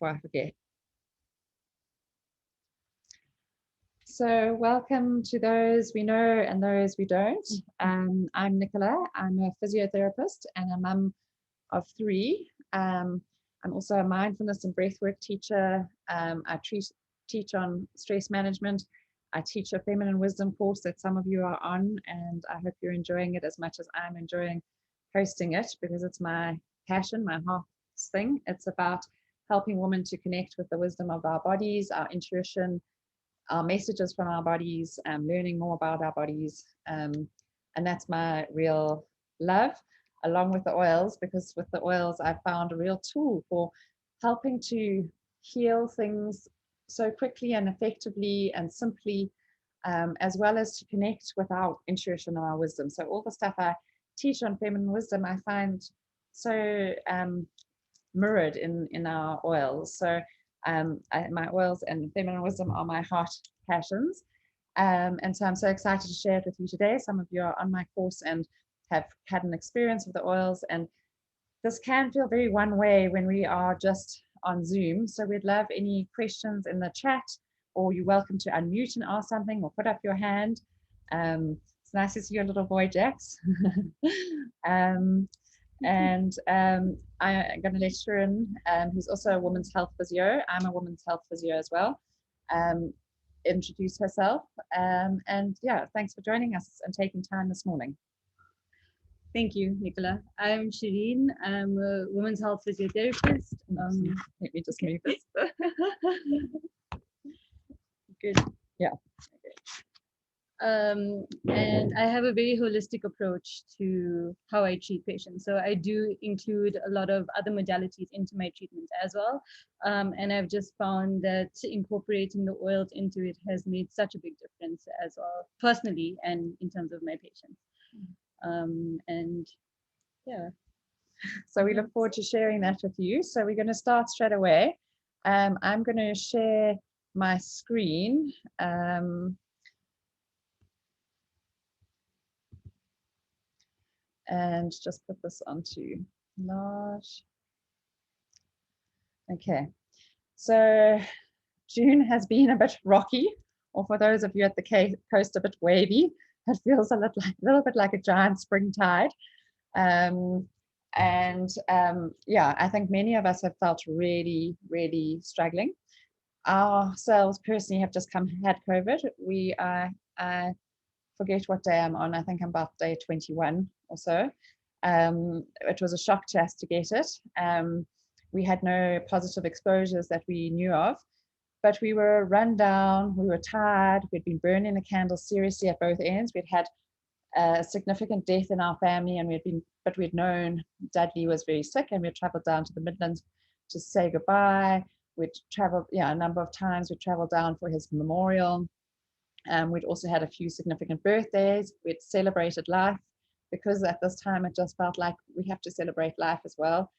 before I forget. So welcome to those we know and those we don't. I'm Nicola. I'm a physiotherapist and a mum of 3. I'm also a mindfulness and breathwork teacher. I teach on stress management. I teach a feminine wisdom course that some of you are on, and I hope you're enjoying it as much as I'm enjoying hosting it, because it's my passion, my heart's thing. It's about helping women to connect with the wisdom of our bodies, our intuition, our messages from our bodies, learning more about our bodies. And that's my real love, along with the oils, because with the oils, I found a real tool for helping to heal things so quickly and effectively and simply, as well as to connect with our intuition and our wisdom. So all the stuff I teach on feminine wisdom, I find so mirrored in our oils. So my oils and feminine wisdom are my heart passions. And so I'm so excited to share it with you today. Some of you are on my course and have had an experience with the oils, and this can feel very one way when we are just on Zoom. So we'd love any questions in the chat, or you're welcome to unmute and ask something or put up your hand. It's nice to see your little boy, Jax. I'm going to let Shirin, who's also a women's health physio, I'm a women's health physio as well, introduce herself. And yeah, thanks for joining us and taking time this morning. Thank you, Nicola. I'm Shirin. I'm a women's health physiotherapist. Let me just move this. Good. Yeah. And I have a very holistic approach to how I treat patients. So I do include a lot of other modalities into my treatment as well. And I've just found that incorporating the oils into it has made such a big difference as well, personally and in terms of my patients. And yeah. So we look forward to sharing that with you. So we're going to start straight away. I'm going to share my screen. And just put this onto large. Okay, so June has been a bit rocky, or for those of you at the coast, a bit wavy. It feels a little bit like a giant spring tide. Yeah, I think many of us have felt really, really struggling. Ourselves personally have just had COVID. I forget what day I'm on. I think I'm about day 21 or so. It was a shock to us to get it. We had no positive exposures that we knew of, but we were run down, we were tired, we'd been burning the candles seriously at both ends. We'd had a significant death in our family, and we'd known Dudley was very sick, and we'd traveled down to the Midlands to say goodbye. We'd traveled, a number of times. We'd traveled down for his memorial. We'd also had a few significant birthdays. We'd celebrated life, because at this time it just felt like we have to celebrate life as well.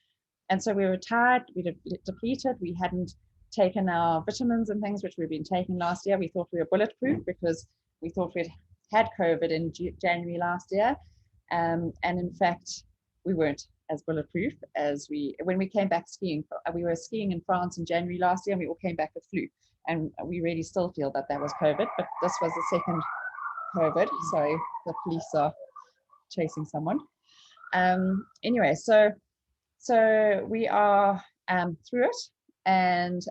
And so we were tired, we depleted, we hadn't taken our vitamins and things which we'd been taking last year. We thought we were bulletproof because we thought we'd had COVID in January last year. And in fact, we weren't as bulletproof as when we came back skiing. We were skiing in France in January last year, and we all came back with flu. And we really still feel that was COVID, but this was the second COVID. Sorry, the police are chasing someone. Anyway, so we are through it, and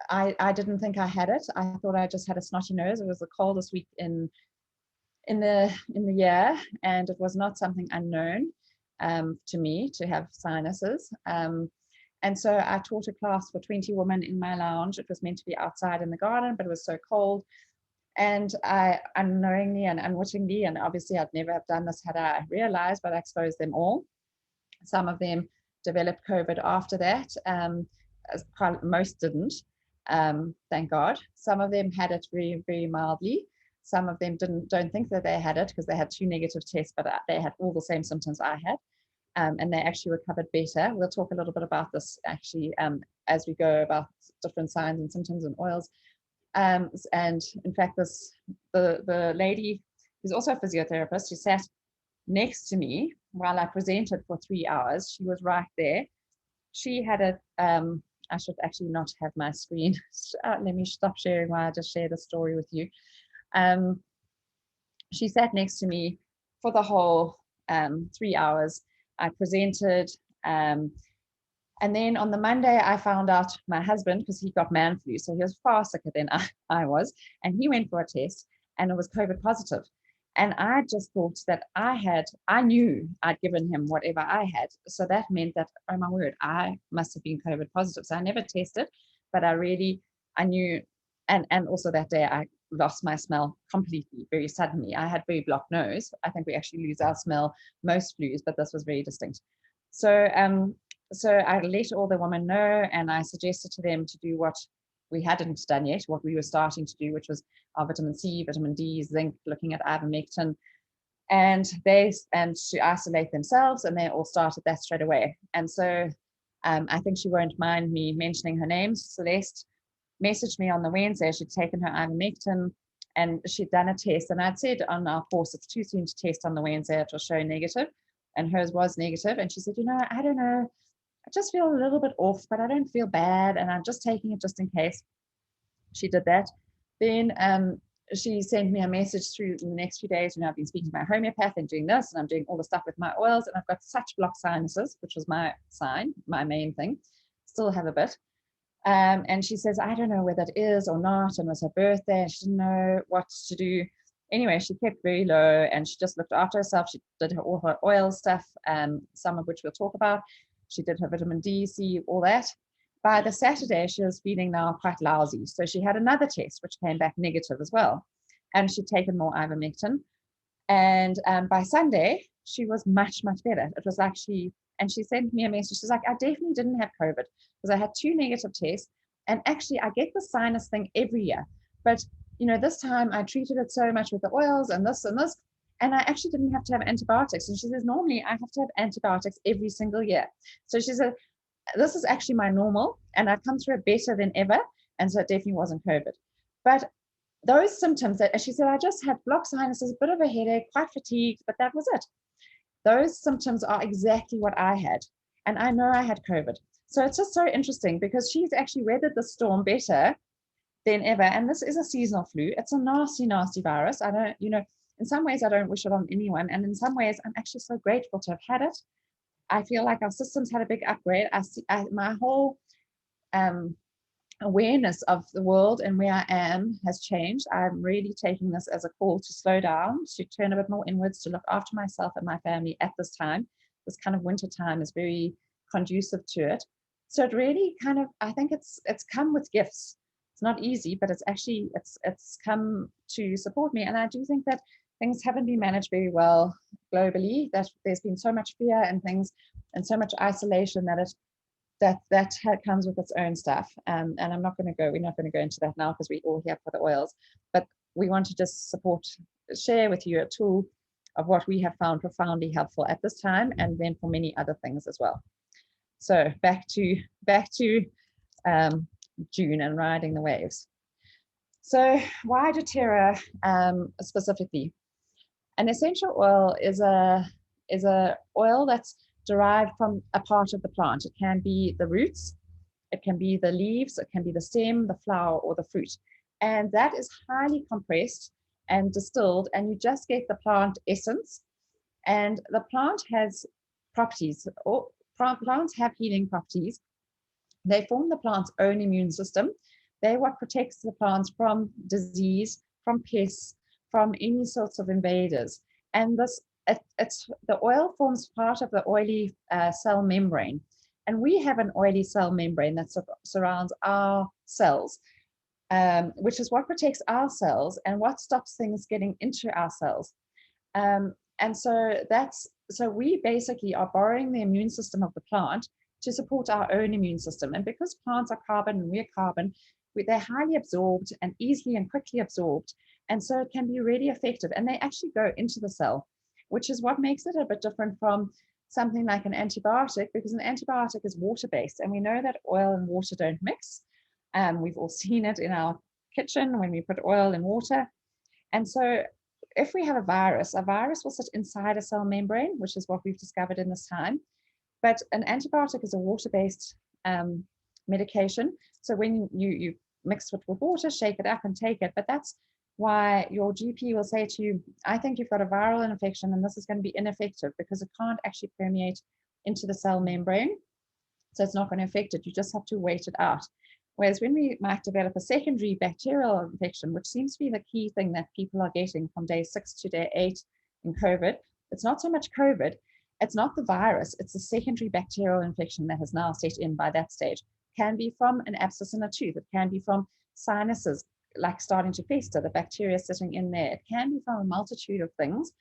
I didn't think I had it. I thought I just had a snotty nose. It was the coldest week in the year, and it was not something unknown to me to have sinuses. And so I taught a class for 20 women in my lounge. It was meant to be outside in the garden, but it was so cold. And I unknowingly and unwittingly, and obviously I'd never have done this had I realized, but I exposed them all. Some of them developed COVID after that. Most didn't, thank God. Some of them had it very, very mildly. Some of them don't think that they had it because they had 2 negative tests, but they had all the same symptoms I had. And they actually recovered better. We'll talk a little bit about this actually as we go about different signs and symptoms and oils. And in fact, the lady who's also a physiotherapist, who sat next to me while I presented for 3 hours, she was right there. She had I should actually not have my screen. Let me stop sharing while I just share the story with you. She sat next to me for the whole 3 hours. I presented. And then on the Monday, I found out my husband, because he got man flu, so he was far sicker than I was, and he went for a test and it was COVID positive. And I just thought that I knew I'd given him whatever I had. So that meant that, oh my word, I must have been COVID positive. So I never tested, but I knew. And also that day I lost my smell completely, very suddenly. I had very blocked nose. I think we actually lose our smell most flus, but this was very distinct. So so I let all the women know, and I suggested to them to do what we hadn't done yet, what we were starting to do, which was our vitamin C, vitamin D, zinc, looking at ivermectin, and to isolate themselves, and they all started that straight away. And so I think she won't mind me mentioning her name. Celeste messaged me on the Wednesday. She'd taken her ivermectin and she'd done a test, and I'd said on our course it's too soon to test on the Wednesday, it will show negative, and hers was negative. And she said, I don't know, I just feel a little bit off, but I don't feel bad, and I'm just taking it just in case. She did that. Then she sent me a message through the next few days. I've been speaking to my homeopath and doing this, and I'm doing all the stuff with my oils, and I've got such blocked sinuses, which was my sign, my main thing. Still have a bit. And she says, I don't know whether it is or not, and it was her birthday, and she didn't know what to do. Anyway, she kept very low, and she just looked after herself. She did all her oil stuff, some of which we'll talk about. She did her vitamin D, C, all that. By the Saturday, she was feeling now quite lousy. So she had another test, which came back negative as well. And she'd taken more ivermectin. And by Sunday, she was much, much better. It was like and she sent me a message. She's like, I definitely didn't have COVID because I had 2 negative tests. And actually, I get the sinus thing every year. But, this time I treated it so much with the oils and this and this. And I actually didn't have to have antibiotics. And she says, normally I have to have antibiotics every single year. So she said, this is actually my normal, and I've come through it better than ever. And so it definitely wasn't COVID. But those symptoms that, as she said, I just had blocked sinuses, a bit of a headache, quite fatigued, but that was it. Those symptoms are exactly what I had. And I know I had COVID. So it's just so interesting because she's actually weathered the storm better than ever. And this is a seasonal flu. It's a nasty, nasty virus. I don't, in some ways, I don't wish it on anyone. And in some ways, I'm actually so grateful to have had it. I feel like our systems had a big upgrade. My whole awareness of the world and where I am has changed. I'm really taking this as a call to slow down, to turn a bit more inwards, to look after myself and my family at this time. This kind of winter time is very conducive to it. So it really kind of, I think it's come with gifts. It's not easy, but it's actually, it's come to support me. And I do think that things haven't been managed very well globally, that there's been so much fear and things and so much isolation that comes with its own stuff. And we're not going to go into that now because we're all here for the oils, but we want to just share with you a tool of what we have found profoundly helpful at this time, and then for many other things as well. So back to June and riding the waves. So why doTERRA specifically? An essential oil is a oil that's derived from a part of the plant. It can be the roots, it can be the leaves, it can be the stem, the flower, or the fruit. And that is highly compressed and distilled, and you just get the plant essence. And the plant has properties, or plants have healing properties. They form the plant's own immune system. They're what protects the plants from disease, from pests, from any sorts of invaders. And the oil forms part of the oily cell membrane. And we have an oily cell membrane that surrounds our cells, which is what protects our cells and what stops things getting into our cells. And so we basically are borrowing the immune system of the plant to support our own immune system. And because plants are carbon and we're carbon, they're highly absorbed and easily and quickly absorbed. And so it can be really effective. And they actually go into the cell, which is what makes it a bit different from something like an antibiotic, because an antibiotic is water-based. And we know that oil and water don't mix. We've all seen it in our kitchen when we put oil in water. And so if we have a virus will sit inside a cell membrane, which is what we've discovered in this time. But an antibiotic is a water-based medication. So when you mix it with water, shake it up and take it. But that's why your GP will say to you, I think you've got a viral infection and this is going to be ineffective because it can't actually permeate into the cell membrane. So it's not going to affect it. You just have to wait it out. Whereas when we might develop a secondary bacterial infection, which seems to be the key thing that people are getting from day 6 to day 8 in COVID, it's not so much COVID, it's not the virus, it's a secondary bacterial infection that has now set in by that stage. It can be from an abscess in a tooth, it can be from sinuses like starting to fester, the bacteria sitting in there, it can be from a multitude of things.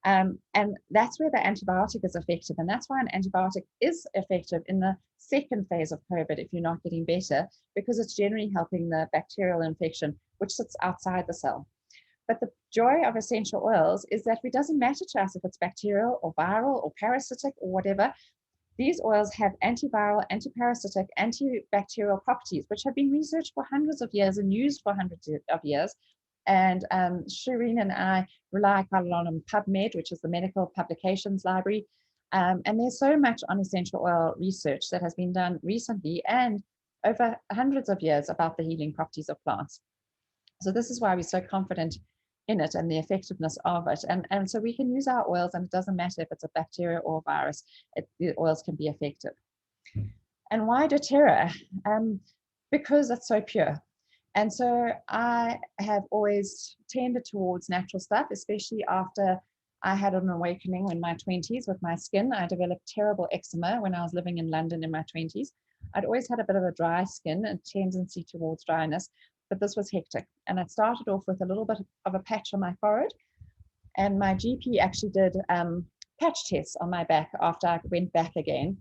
And that's where the antibiotic is effective. And that's why an antibiotic is effective in the second phase of COVID if you're not getting better, because it's generally helping the bacterial infection, which sits outside the cell. But the joy of essential oils is that it doesn't matter to us if it's bacterial or viral or parasitic or whatever. These oils have antiviral, antiparasitic, antibacterial properties, which have been researched for hundreds of years and used for hundreds of years. And Shirin and I rely quite a lot on PubMed, which is the medical publications library. And there's so much on essential oil research that has been done recently and over hundreds of years about the healing properties of plants. So this is why we're so confident in it and the effectiveness of it. And so we can use our oils, and it doesn't matter if it's a bacteria or a virus, the oils can be effective. And why doTERRA? Because it's so pure. And so I have always tended towards natural stuff, especially after I had an awakening in my 20s with my skin. I developed terrible eczema when I was living in London in my 20s. I'd always had a bit of a dry skin, a tendency towards dryness, but this was hectic. And it started off with a little bit of a patch on my forehead. And my GP actually did patch tests on my back after I went back again.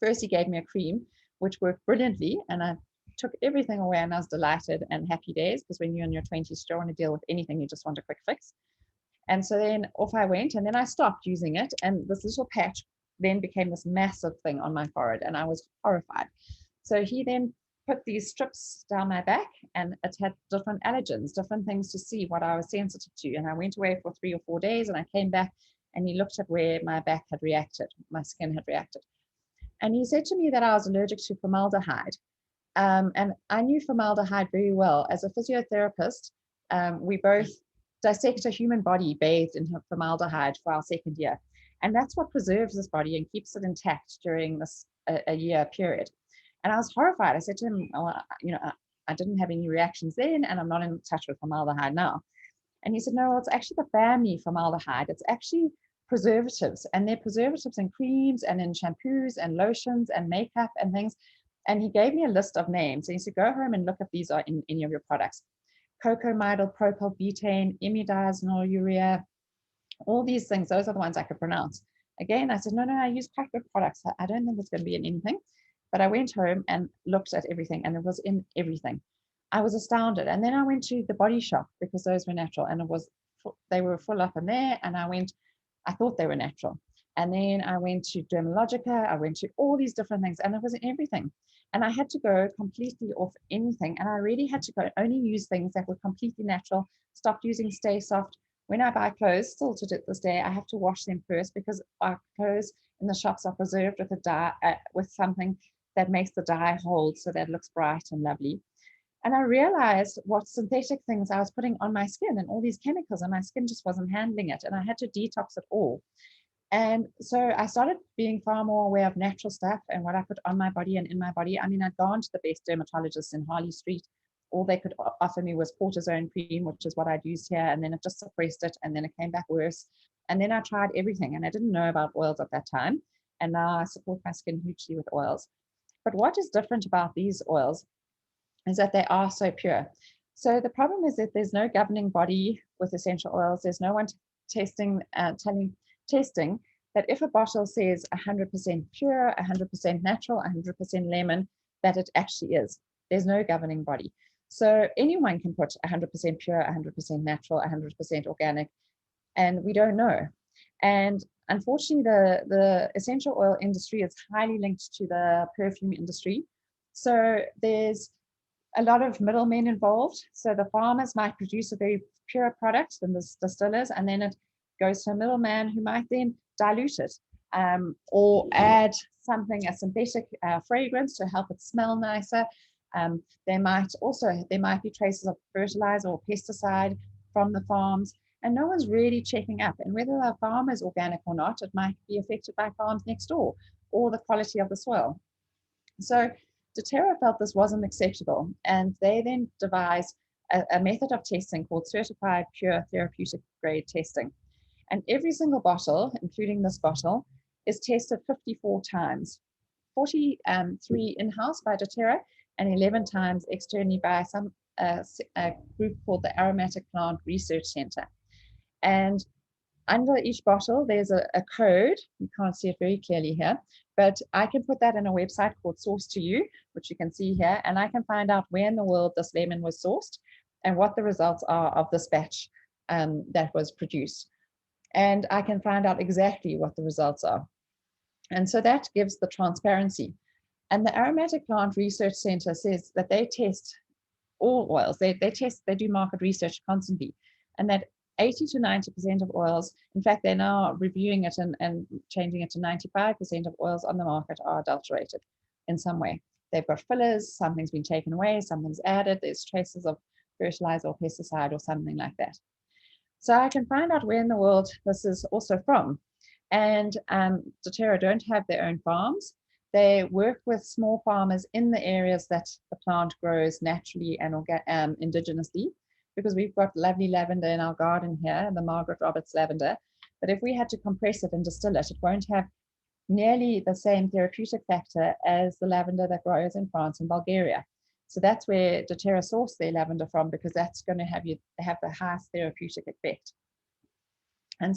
First, he gave me a cream, which worked brilliantly. And I took everything away and I was delighted and happy days, because when you're in your 20s, you don't want to deal with anything, you just want a quick fix. And so then off I went, and then I stopped using it, and this little patch then became this massive thing on my forehead, and I was horrified. So he then put these strips down my back, and it had different allergens, different things to see what I was sensitive to. And I went away for 3 or 4 days, and I came back, and he looked at where my back had reacted, my skin had reacted. And he said to me that I was allergic to formaldehyde. And I knew formaldehyde very well. As a physiotherapist, we both dissect a human body bathed in formaldehyde for our second year. And that's what preserves this body and keeps it intact during this a year period. And I was horrified. I said to him, I didn't have any reactions then, and I'm not in touch with formaldehyde now. And he said, no, well, it's actually the family formaldehyde. It's actually preservatives, and they're preservatives in creams and in shampoos and lotions and makeup and things. And he gave me a list of names. And he said, go home and look if these are in any of your products. Cocamidal, propyl, butane, imidazolurea, all these things, those are the ones I could pronounce. Again, I said, no, I use quite good products. I don't think it's going to be in anything. But I went home and looked at everything, and it was in everything. I was astounded. And then I went to the Body Shop, because those were natural, and they were full up in there. And I thought they were natural. And then I went to Dermalogica, I went to all these different things, and it was in everything. And I had to go completely off anything. And I really had to go only use things that were completely natural, stopped using Stay Soft. When I buy clothes, still to this day, I have to wash them first, because our clothes in the shops are preserved with a dye, with something that makes the dye hold so that it looks bright and lovely. And I realized what synthetic things I was putting on my skin and all these chemicals, and my skin just wasn't handling it. And I had to detox it all. And so I started being far more aware of natural stuff and what I put on my body and in my body. I mean, I'd gone to the best dermatologists in Harley Street. All they could offer me was cortisone cream, which is what I'd used here. And then it just suppressed it. And then it came back worse. And then I tried everything. And I didn't know about oils at that time. And now I support my skin hugely with oils. But what is different about these oils is that they are so pure. So the problem is that there's no governing body with essential oils. There's no one testing that if a bottle says 100% pure, 100% natural, 100% lemon, that it actually is. There's no governing body. So anyone can put 100% pure, 100% natural, 100% organic, and we don't know. And unfortunately, the essential oil industry is highly linked to the perfume industry. So there's a lot of middlemen involved. So the farmers might produce a very pure product, then the distillers, and then it goes to a middleman who might then dilute it. or add something, a synthetic fragrance to help it smell nicer. There might be traces of fertilizer or pesticide from the farms, and no one's really checking up. And whether a farm is organic or not, it might be affected by farms next door or the quality of the soil. So doTERRA felt this wasn't acceptable, and they then devised a method of testing called certified pure therapeutic grade testing. And every single bottle, including this bottle, is tested 54 times, 43 in-house by doTERRA and 11 times externally by a group called the Aromatic Plant Research Center. And under each bottle, there's a code. You can't see it very clearly here, but I can put that in a website called Source to You, which you can see here, and I can find out where in the world this lemon was sourced and what the results are of this batch that was produced. And I can find out exactly what the results are. And so that gives the transparency. And the Aromatic Plant Research Center says that they test all oils. They do market research constantly, and that 80 to 90% of oils, in fact, they're now reviewing it and changing it to 95% of oils on the market are adulterated in some way. They've got fillers, something's been taken away, something's added, there's traces of fertilizer or pesticide or something like that. So I can find out where in the world this is also from. And doTERRA don't have their own farms. They work with small farmers in the areas that the plant grows naturally and indigenously, because we've got lovely lavender in our garden here, the Margaret Roberts lavender. But if we had to compress it and distill it, it won't have nearly the same therapeutic factor as the lavender that grows in France and Bulgaria. So that's where doTERRA source their lavender from, because that's going to have the highest therapeutic effect. And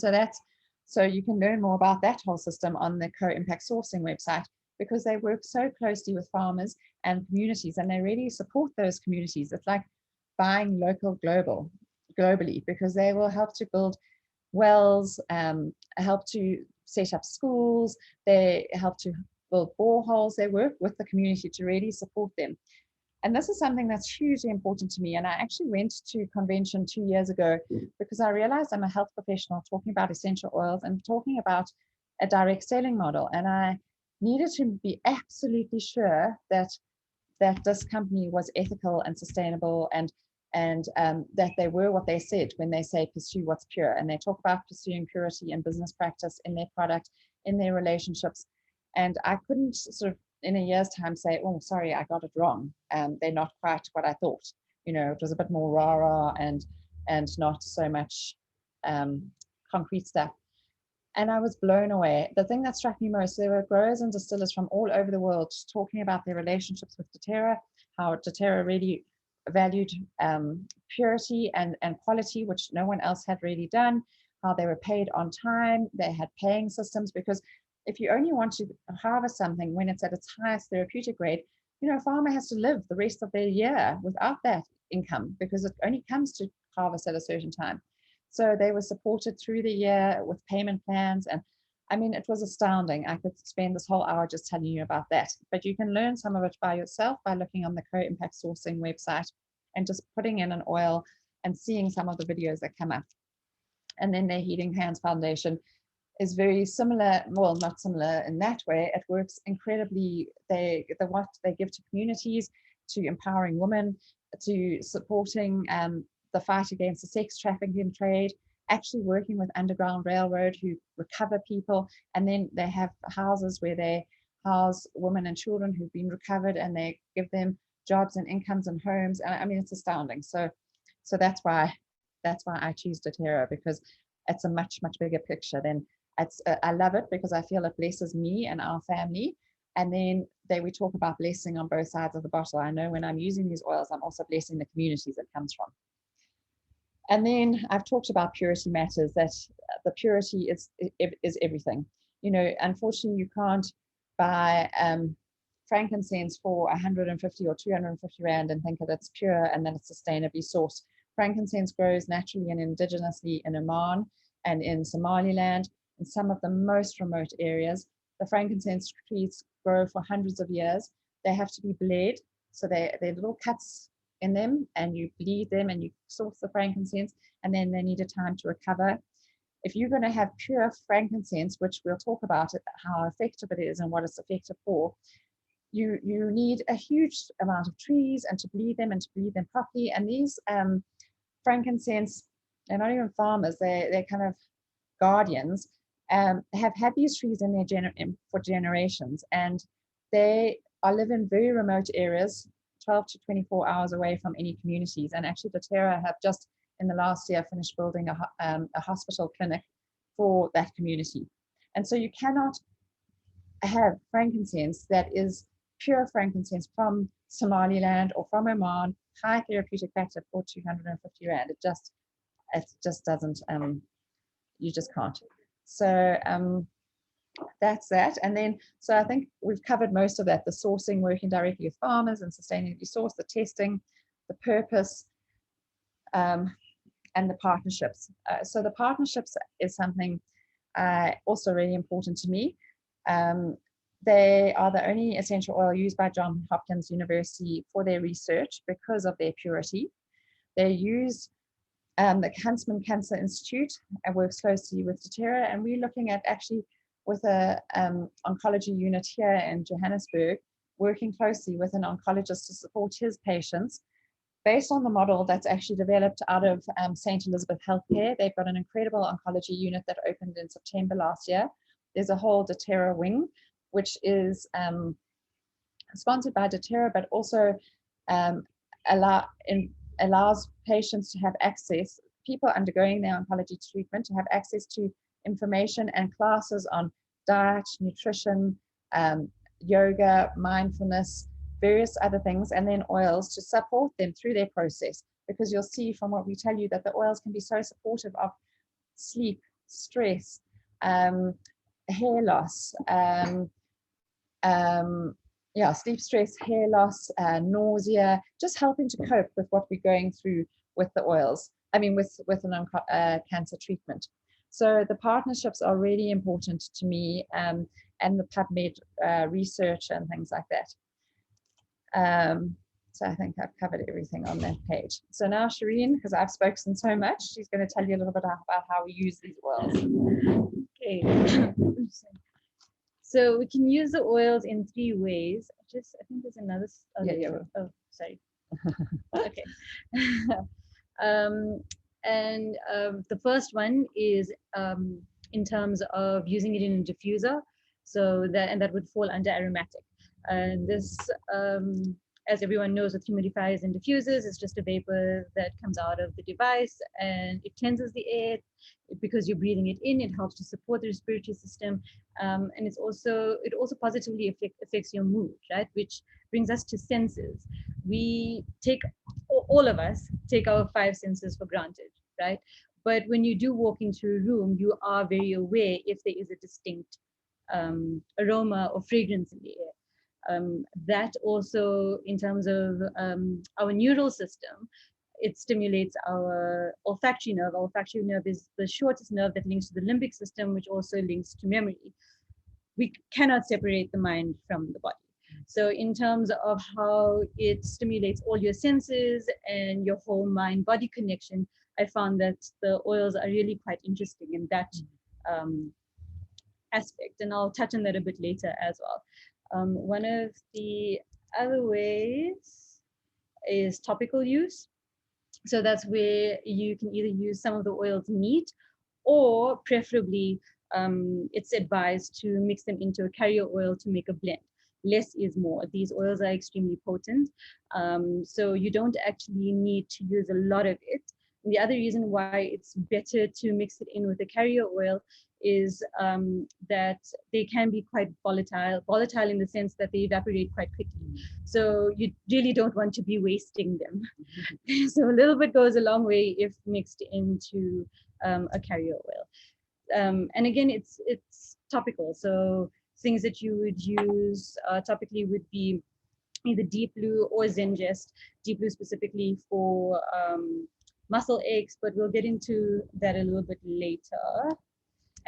so you can learn more about that whole system on the Co-Impact Sourcing website, because they work so closely with farmers and communities, and they really support those communities. It's like buying local globally, because they will help to build wells, help to set up schools, they help to build boreholes. They work with the community to really support them. And this is something that's hugely important to me. And I actually went to a convention 2 years ago because I realized I'm a health professional talking about essential oils and talking about a direct selling model. And I needed to be absolutely sure that this company was ethical and sustainable, and that they were what they said when they say pursue what's pure. And they talk about pursuing purity in business practice, in their product, in their relationships. And I couldn't sort of in a year's time say, oh, sorry, I got it wrong. They're not quite what I thought. It was a bit more rah-rah and not so much concrete stuff. And I was blown away. The thing that struck me most, there were growers and distillers from all over the world talking about their relationships with doTERRA, how doTERRA really valued purity and quality, which no one else had really done, how they were paid on time, they had paying systems, because if you only want to harvest something when it's at its highest therapeutic grade, a farmer has to live the rest of their year without that income, because it only comes to harvest at a certain time. So they were supported through the year with payment plans. And I mean, it was astounding. I could spend this whole hour just telling you about that, but you can learn some of it by yourself by looking on the Co-Impact Sourcing website and just putting in an oil and seeing some of the videos that come up. And then their Healing Hands Foundation is very similar, well, not similar in that way. It works incredibly, what they give to communities, to empowering women, to supporting the fight against the sex trafficking trade, actually working with Underground Railroad who recover people. And then they have houses where they house women and children who've been recovered, and they give them jobs and incomes and homes. And I mean, it's astounding. So that's why I choose doTERRA, because it's a much, much bigger picture than I love it because I feel it blesses me and our family. And then we talk about blessing on both sides of the bottle. I know when I'm using these oils, I'm also blessing the communities it comes from. And then I've talked about purity matters, that the purity is everything. Unfortunately, you can't buy frankincense for 150 or 250 Rand and think that it's pure and that it's sustainably sourced. Frankincense grows naturally and indigenously in Oman and in Somaliland, in some of the most remote areas. The frankincense trees grow for hundreds of years. They have to be bled, so they're little cuts in them, and you bleed them and you source the frankincense, and then they need a time to recover. if you're going to have pure frankincense, which we'll talk about it, how effective it is and what it's effective for, you need a huge amount of trees and to bleed them properly. And these frankincense, they're not even farmers, they're kind of guardians, have had these trees in their for generations, and they live in very remote areas, 12 to 24 hours away from any communities. And actually doTERRA have just in the last year finished building a hospital clinic for that community. And so you cannot have frankincense that is pure frankincense from Somaliland or from Oman, high therapeutic factor for 250 Rand. It just doesn't, you just can't. So that's that. And then, so I think we've covered most of that, the sourcing, working directly with farmers and sustainably source, the testing, the purpose, and the partnerships. So the partnerships is something also really important to me. They are the only essential oil used by Johns Hopkins University for their research because of their purity. They use the Huntsman Cancer Institute and works closely with doTERRA, and we're looking at actually with a oncology unit here in Johannesburg, working closely with an oncologist to support his patients based on the model that's actually developed out of St. Elizabeth Healthcare. They've got an incredible oncology unit that opened in September last year. There's a whole doTERRA wing, which is sponsored by doTERRA, but also allows patients to have access, people undergoing their oncology treatment, to have access to information and classes on diet, nutrition, yoga, mindfulness, various other things, and then oils to support them through their process. Because you'll see from what we tell you that the oils can be so supportive of sleep, stress, hair loss, sleep, stress, hair loss, nausea, just helping to cope with what we're going through with the oils. I mean, with an cancer treatment. So the partnerships are really important to me, and the PubMed research and things like that. So I think I've covered everything on that page. So now Shirin, because I've spoken so much, she's going to tell you a little bit about how we use these oils. Okay. So we can use the oils in 3 ways. I think there's another. Oh, sorry. Okay. The first one is in terms of using it in a diffuser. So that would fall under aromatic. And this, as everyone knows, with humidifiers and diffusers, it's just a vapor that comes out of the device and it cleanses the air. Because you're breathing it in, it helps to support the respiratory system, and it also positively affects your mood, right? Which brings us to senses. All of us take our 5 senses for granted, right? But when you do walk into a room, you are very aware if there is a distinct aroma or fragrance in the air. That also, in terms of our neural system, it stimulates our olfactory nerve. Our olfactory nerve is the shortest nerve that links to the limbic system, which also links to memory. We cannot separate the mind from the body. So in terms of how it stimulates all your senses and your whole mind-body connection, I found that the oils are really quite interesting in that aspect. And I'll touch on that a bit later as well. One of the other ways is topical use. So that's where you can either use some of the oils neat, or preferably it's advised to mix them into a carrier oil to make a blend. Less is more. These oils are extremely potent. So you don't actually need to use a lot of it. And the other reason why it's better to mix it in with a carrier oil is that they can be quite volatile in the sense that they evaporate quite quickly. So you really don't want to be wasting them. So a little bit goes a long way if mixed into a carrier oil. And again, it's topical. So things that you would use topically would be either Deep Blue or Zengest. Deep Blue specifically for muscle aches, but we'll get into that a little bit later.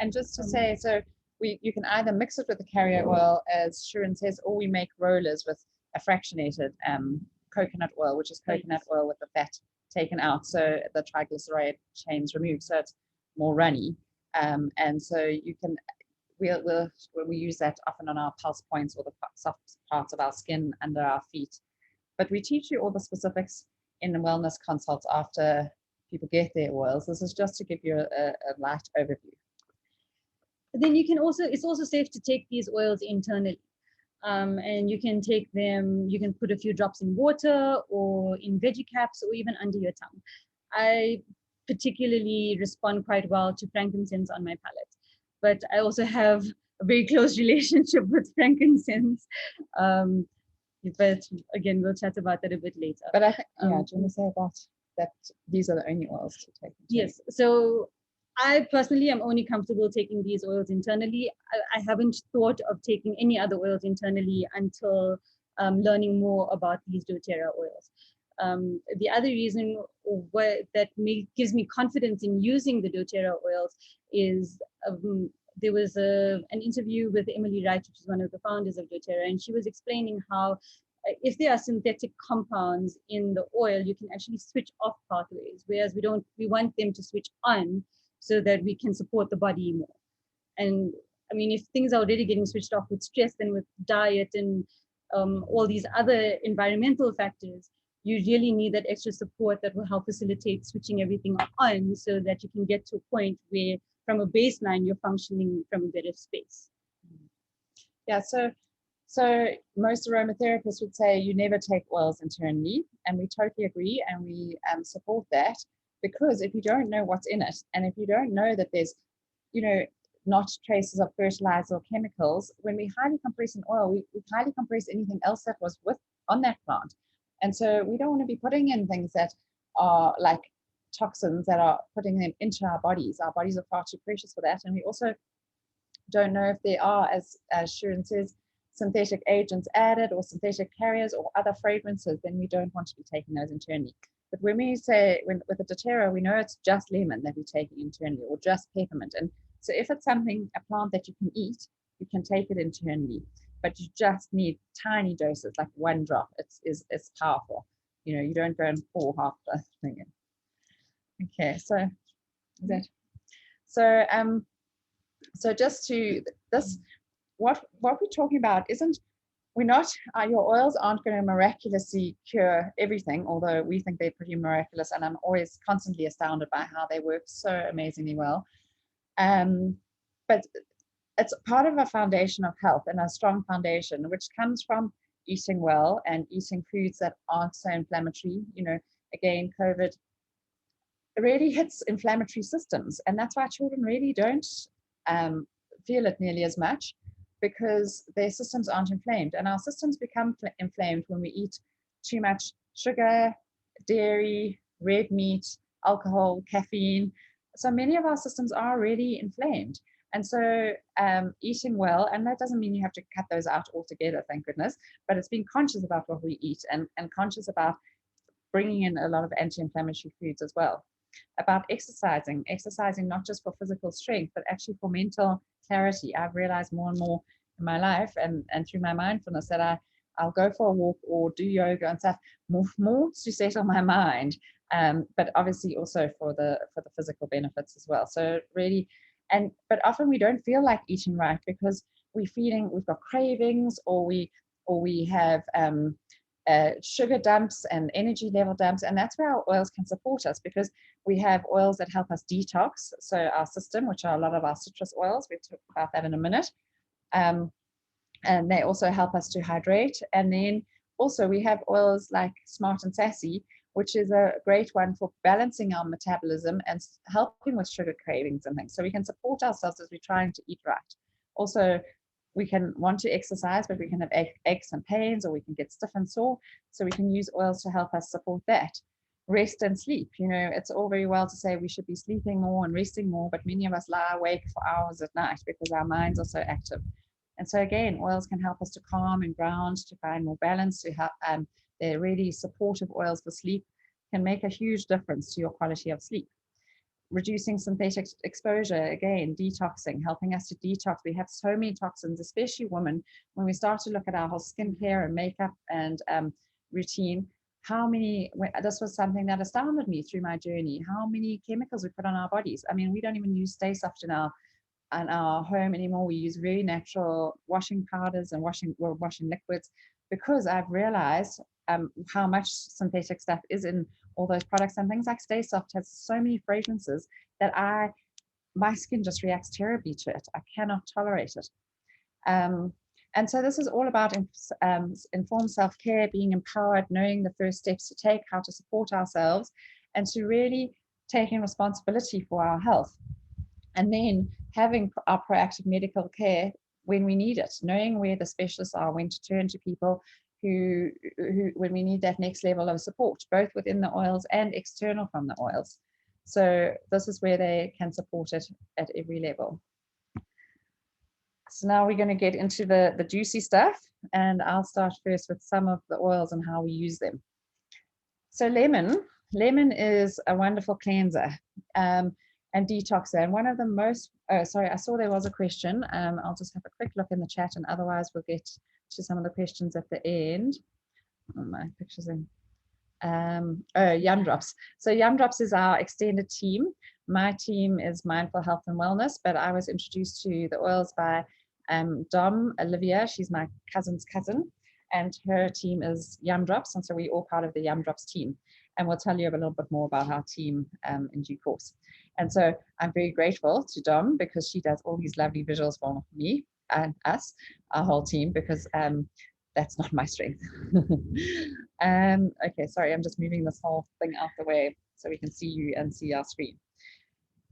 And just to say, so you can either mix it with the carrier oil, as Shirin says, or we make rollers with a fractionated coconut oil, which is coconut oil with the fat taken out, so the triglyceride chains removed, so it's more runny. And so you can, we use that often on our pulse points or the soft parts of our skin under our feet. But we teach you all the specifics in the wellness consults after people get their oils. This is just to give you a light overview. Then you can also, it's also safe to take these oils internally. And you can take them, you can put a few drops in water or in veggie caps or even under your tongue. I particularly respond quite well to frankincense on my palate, but I also have a very close relationship with frankincense. But again, we'll chat about that a bit later. But I think, yeah, do you want to say about that? These are the only oils to take. Yes. So I personally am only comfortable taking these oils internally. I haven't thought of taking any other oils internally until learning more about these doTERRA oils. The other reason that gives me confidence in using the doTERRA oils is there was an interview with Emily Wright, which is one of the founders of doTERRA, and she was explaining how if there are synthetic compounds in the oil, you can actually switch off pathways, whereas we want them to switch on so that we can support the body more. And I mean, if things are already getting switched off with stress and with diet and all these other environmental factors, you really need that extra support that will help facilitate switching everything on so that you can get to a point where from a baseline, you're functioning from a better space. Yeah, so most aromatherapists would say you never take oils internally, and we totally agree, and we support that, because if you don't know what's in it, and if you don't know that there's, not traces of fertilizer or chemicals, when we highly compress an oil, we highly compress anything else that was on that plant. And so we don't want to be putting in things that are like toxins that are putting them into our bodies. Our bodies are far too precious for that. And we also don't know if there are, as Shirin says, synthetic agents added or synthetic carriers or other fragrances, then we don't want to be taking those internally. But when we say, with the doTERRA, we know it's just lemon that we're taking internally, or just peppermint. And so if it's a plant that you can eat, you can take it internally, but you just need tiny doses, like 1 drop. It's powerful. You don't go and pour half the thing in. Okay, so is that so just to this, what we're talking about isn't, your oils aren't going to miraculously cure everything, although we think they're pretty miraculous, and I'm always constantly astounded by how they work so amazingly well. But it's part of a foundation of health, and a strong foundation, which comes from eating well and eating foods that aren't so inflammatory. Again, COVID really hits inflammatory systems, and that's why children really don't feel it nearly as much, because their systems aren't inflamed. And our systems become inflamed when we eat too much sugar, dairy, red meat, alcohol, caffeine. So many of our systems are really inflamed. And so eating well, and that doesn't mean you have to cut those out altogether, thank goodness, but it's being conscious about what we eat, and conscious about bringing in a lot of anti-inflammatory foods as well. About exercising not just for physical strength, but actually for mental clarity. I've realized more and more in my life, and through my mindfulness, that I'll go for a walk or do yoga and stuff more to settle my mind, but obviously also for the physical benefits as well. So really, but often we don't feel like eating right because we've got cravings, or we have sugar dumps and energy level dumps, and that's where our oils can support us, because we have oils that help us detox, so our system, which are a lot of our citrus oils. We'll talk about that in a minute, and they also help us to hydrate. And then also we have oils like Smart and Sassy, which is a great one for balancing our metabolism and helping with sugar cravings and things, so we can support ourselves as we're trying to eat right. Also, we can want to exercise, but we can have aches and pains, or we can get stiff and sore. So we can use oils to help us support that. Rest and sleep. It's all very well to say we should be sleeping more and resting more, but many of us lie awake for hours at night because our minds are so active. And so again, oils can help us to calm and ground, to find more balance, to help. They're really supportive oils for sleep, can make a huge difference to your quality of sleep. Reducing synthetic exposure, again, detoxing, helping us to detox. We have so many toxins, especially women, when we start to look at our whole skincare and makeup and routine. this was something that astounded me through my journey, how many chemicals we put on our bodies. I mean, we don't even use Stay Soft in our home anymore. We use very natural washing powders and washing liquids, because I've realized how much synthetic stuff is in all those products. And things like Stay Soft has so many fragrances that my skin just reacts terribly to it. I cannot tolerate it. And so this is all about informed self-care, being empowered, knowing the first steps to take, how to support ourselves, and to really taking responsibility for our health. And then having our proactive medical care when we need it, knowing where the specialists are, when to turn to people who when we need that next level of support, both within the oils and external from the oils. So this is where they can support it at every level. So now we're going to get into the juicy stuff, and I'll start first with some of the oils and how we use them. So lemon is a wonderful cleanser and detoxer, and one of the most, I saw there was a question. I'll just have a quick look in the chat, and otherwise we'll get to some of the questions at the end. Oh, my picture's in. Yum Drops. So Yum Drops is our extended team. My team is Mindful Health and Wellness, but I was introduced to the oils by Dom Olivia. She's my cousin's cousin, and her team is Yum Drops, and so we're all part of the Yum Drops team. And we'll tell you a little bit more about our team in due course. And so I'm very grateful to Dom, because she does all these lovely visuals for me and us, our whole team, because that's not my strength. Okay, sorry, I'm just moving this whole thing out the way so we can see you and see our screen.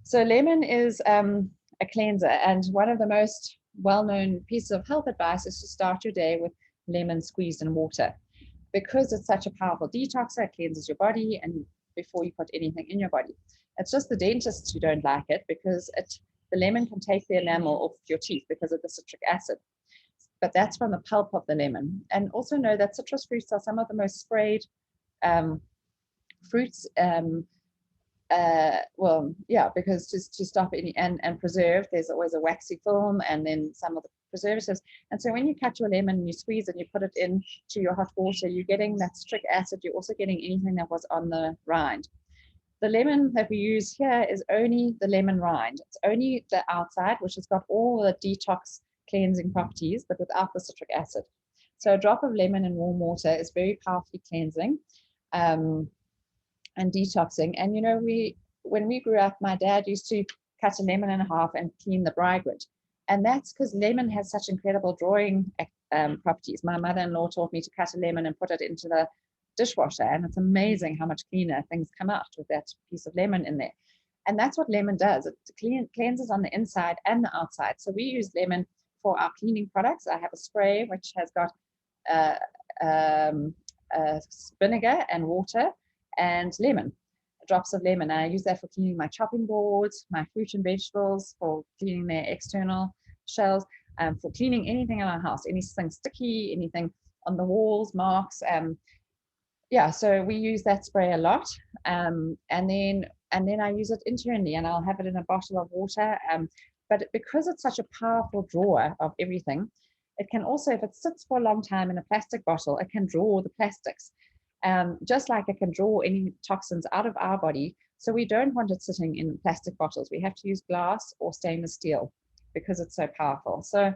So lemon is a cleanser, and one of the most well-known pieces of health advice is to start your day with lemon squeezed in water, because it's such a powerful detoxer. It cleanses your body and before you put anything in your body. It's just the dentists who don't like it, because the lemon can take the enamel off your teeth because of the citric acid. But that's from the pulp of the lemon. And also know that citrus fruits are some of the most sprayed fruits. Because to stop any and preserve, there's always a waxy film and then some of the preservatives. And so when you cut your lemon and you squeeze and you put it into your hot water, you're getting that citric acid. You're also getting anything that was on the rind. The lemon that we use here is only the lemon rind. It's only the outside, which has got all the detox cleansing properties, but without the citric acid. So a drop of lemon in warm water is very powerfully cleansing and detoxing. And you know, when we grew up, my dad used to cut a lemon in half and clean the brygrid. And that's because lemon has such incredible drawing properties. My mother-in-law taught me to cut a lemon and put it into the dishwasher, and it's amazing how much cleaner things come out with that piece of lemon in there. And that's what lemon does. It cleanses on the inside and the outside. So we use lemon for our cleaning products. I have a spray which has got vinegar and water and lemon, drops of lemon. I use that for cleaning my chopping boards, my fruit and vegetables, for cleaning their external shells, for cleaning anything in our house, anything sticky, anything on the walls, marks. So we use that spray a lot, and then I use it internally, and I'll have it in a bottle of water. But because it's such a powerful drawer of everything, it can also, if it sits for a long time in a plastic bottle, it can draw the plastics, just like it can draw any toxins out of our body. So we don't want it sitting in plastic bottles. We have to use glass or stainless steel because it's so powerful. So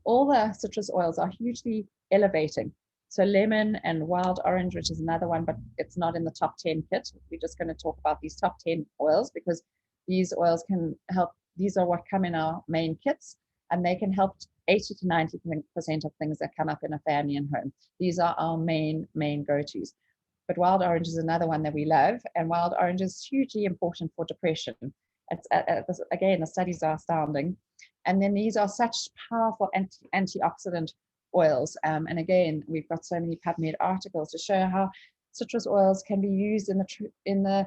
all the citrus oils are hugely elevating. So lemon and wild orange, which is another one, but it's not in the top 10 kit. We're just going to talk about these top 10 oils, because these oils can help. These are what come in our main kits, and they can help 80 to 90% of things that come up in a family and home. These are our main go-tos. But wild orange is another one that we love, and wild orange is hugely important for depression. It's, again, the studies are astounding. And then these are such powerful antioxidant oils. And again, we've got so many PubMed articles to show how citrus oils can be used in the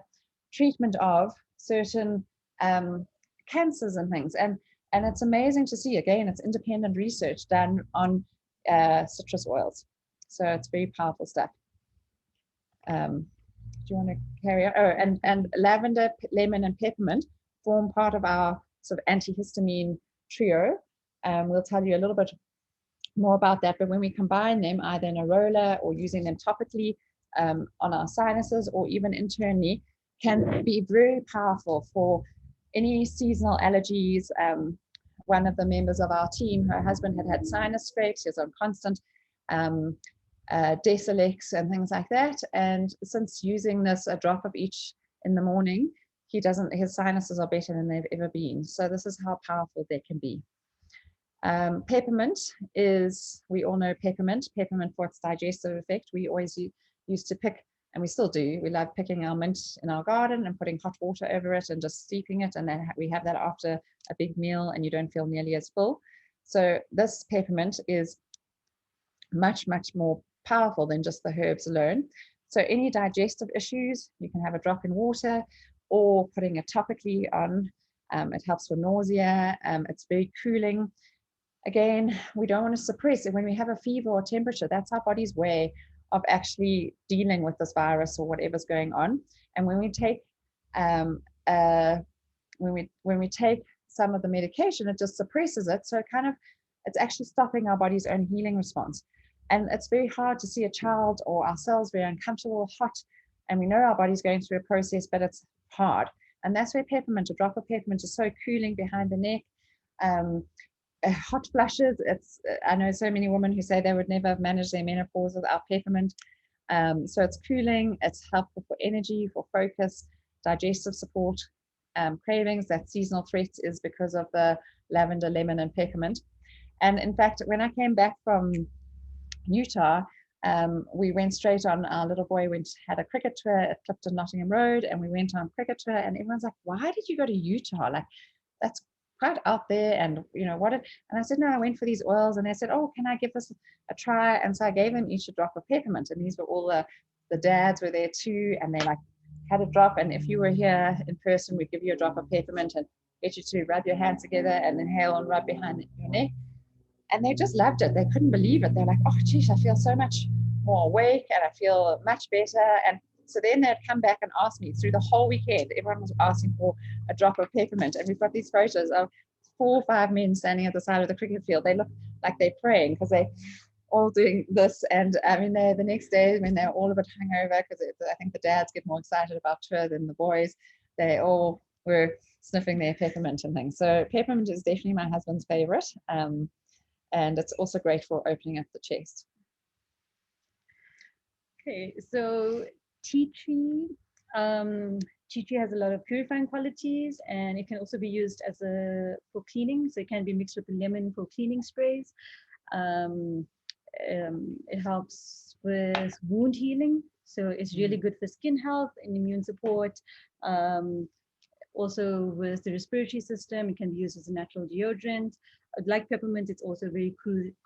treatment of certain cancers and things. And it's amazing to see. Again, it's independent research done on citrus oils. So it's very powerful stuff. Do you want to carry on? Oh, and lavender, lemon, and peppermint form part of our sort of antihistamine trio. We'll tell you a little bit more about that. But when we combine them either in a roller or using them topically on our sinuses or even internally, can be very powerful for any seasonal allergies. One of the members of our team, her husband had sinus scrapes. He was on constant Desilix and things like that. And since using this, a drop of each in the morning, his sinuses are better than they've ever been. So this is how powerful they can be. Peppermint is, we all know peppermint for its digestive effect. We always used to pick, and we still do, we love picking our mint in our garden and putting hot water over it and just steeping it. And then we have that after a big meal and you don't feel nearly as full. So this peppermint is much, much more powerful than just the herbs alone. So any digestive issues, you can have a drop in water or putting it topically on. It helps with nausea. It's very cooling. Again, we don't want to suppress it. When we have a fever or temperature, that's our body's way of actually dealing with this virus or whatever's going on. And when we take when we take some of the medication, it just suppresses it. So it's actually stopping our body's own healing response. And it's very hard to see a child or ourselves very uncomfortable, hot, and we know our body's going through a process, but it's hard. And that's where peppermint, a drop of peppermint, is so cooling behind the neck. Hot flushes, I know so many women who say they would never have managed their menopause without peppermint. So it's cooling, it's helpful for energy, for focus, digestive support, cravings. That seasonal threat is because of the lavender, lemon, and peppermint. And in fact, when I came back from Utah, we went straight on. Our little boy had a cricket tour at Clifton Nottingham Road, and we went on cricket tour. And everyone's like, "Why did you go to Utah? Like, that's quite out there." And what? And I said, "No, I went for these oils." And they said, "Oh, can I give this a try?" And so I gave them each a drop of peppermint. And these were all the dads were there too, and they had a drop. And if you were here in person, we'd give you a drop of peppermint and get you to rub your hands together and inhale and rub behind your neck. And they just loved it. They couldn't believe it. They're like, "Oh, geez, I feel so much more awake and I feel much better." And so then they'd come back and ask me through the whole weekend. Everyone was asking for a drop of peppermint. And we've got these photos of 4 or 5 men standing at the side of the cricket field. They look like they're praying because they're all doing this. And I mean, the next day when they're all a bit hungover, because I think the dads get more excited about tour than the boys, they all were sniffing their peppermint and things. So peppermint is definitely my husband's favorite. And it's also great for opening up the chest. Okay, so tea tree. Tea tree has a lot of purifying qualities, and it can also be used for cleaning. So it can be mixed with lemon for cleaning sprays. It helps with wound healing. So it's really good for skin health and immune support. Also with the respiratory system, it can be used as a natural deodorant. Like peppermint, it's also very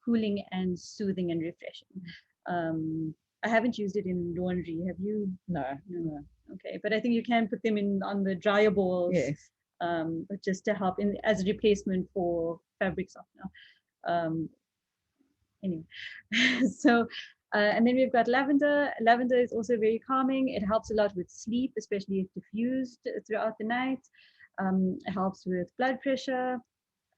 cooling and soothing and refreshing. I haven't used it in laundry. Have you? No. Okay, but I think you can put them on the dryer balls. Yes. Just to help as a replacement for fabric softener. Anyway, so and then we've got lavender. Lavender is also very calming. It helps a lot with sleep, especially if diffused throughout the night. It helps with blood pressure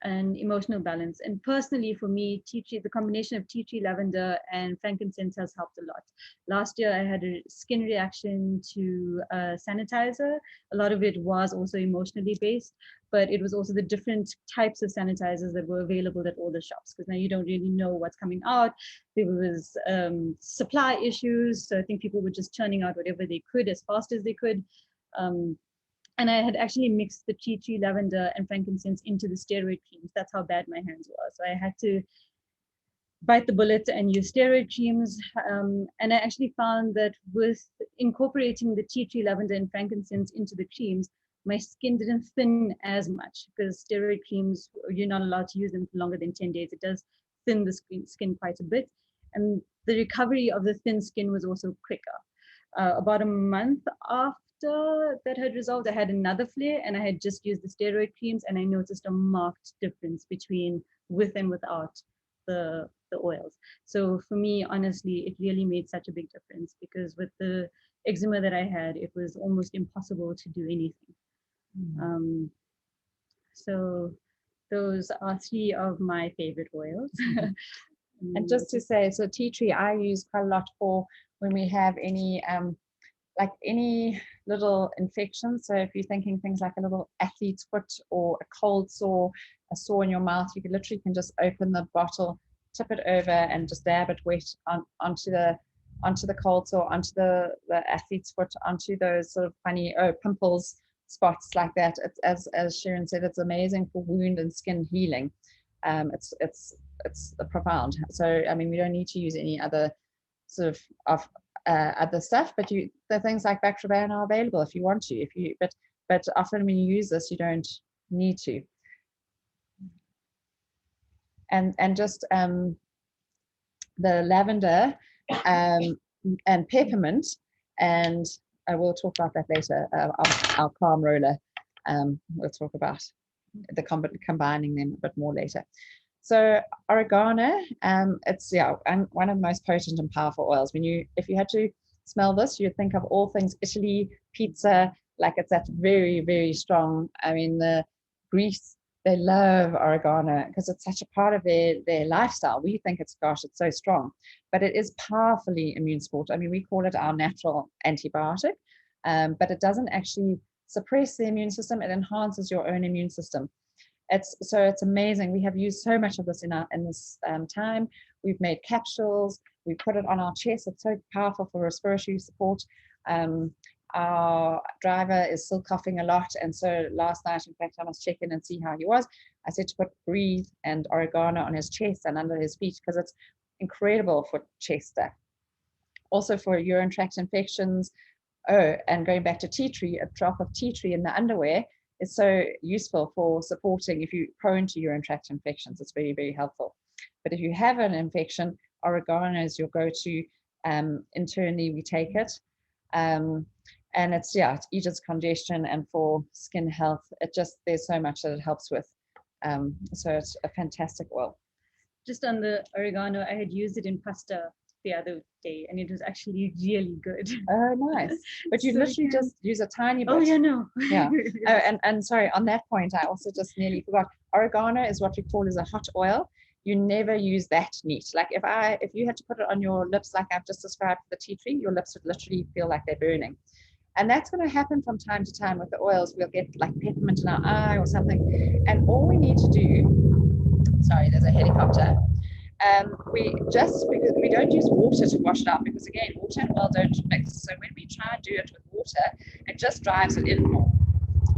and emotional balance. And personally, for me, tea tree, the combination of tea tree, lavender, and frankincense has helped a lot. Last year, I had a skin reaction to sanitizer. A lot of it was also emotionally based, but it was also the different types of sanitizers that were available at all the shops, because now you don't really know what's coming out. There was supply issues, so I think people were just churning out whatever they could as fast as they could. And I had actually mixed the tea tree, lavender, and frankincense into the steroid creams. That's how bad my hands were. So I had to bite the bullet and use steroid creams. And I actually found that with incorporating the tea tree, lavender, and frankincense into the creams, my skin didn't thin as much, because steroid creams, you're not allowed to use them for longer than 10 days. It does thin the skin quite a bit. And the recovery of the thin skin was also quicker. About a month after that had resolved, I had another flare, and I had just used the steroid creams, and I noticed a marked difference between with and without the oils. So for me, honestly, it really made such a big difference, because with the eczema that I had, it was almost impossible to do anything. So those are 3 of my favorite oils. And just to say, so tea tree I use quite a lot for when we have any like any little infection. So if you're thinking things like a little athlete's foot or a cold sore, a sore in your mouth, you can just open the bottle, tip it over, and just dab it wet onto the cold sore, onto the athlete's foot, onto those sort of funny pimples spots like that. It's as Shirin said, it's amazing for wound and skin healing. It's profound. So I mean, we don't need to use any other sort of other stuff, but the things like Bactroban are available if you want to. But often when you use this, you don't need to. And just the lavender and peppermint, and I will talk about that later. Our calm roller. We'll talk about combining them a bit more later. So oregano, it's one of the most potent and powerful oils. If you had to smell this, you'd think of all things Italy, pizza, like it's that very, very strong. I mean, the Greece, they love oregano because it's such a part of their lifestyle. We think it's so strong, but it is powerfully immune support. I mean, we call it our natural antibiotic, but it doesn't actually suppress the immune system. It enhances your own immune system. It's amazing. We have used so much of this in this time. We've made capsules. We put it on our chest. It's so powerful for respiratory support. Our driver is still coughing a lot, and so last night, in fact, I must check in and see how he was. I said to put breathe and oregano on his chest and under his feet because it's incredible for chest stuff. Also for urine tract infections. And going back to tea tree, a drop of tea tree in the underwear is so useful for supporting if you're prone to urine tract infections. It's very, very helpful. But if you have an infection, oregano is your go-to. Internally, we take it. And it eases congestion, and for skin health, there's so much that it helps with. So it's a fantastic oil. Just on the oregano, I had used it in pasta the other day, and it was actually really good. Oh, nice. But you literally just use a tiny bit. Oh, yeah, no. Yeah. And sorry, on that point, I also just nearly forgot. Oregano is what we call as a hot oil. You never use that neat. Like if you had to put it on your lips, like I've just described for the tea tree, your lips would literally feel like they're burning. And that's going to happen from time to time with the oils. We'll get like peppermint in our eye or something. And all we need to do, sorry, there's a helicopter. Because we don't use water to wash it out, because again, water and oil don't mix. So when we try and do it with water, it just drives it in more.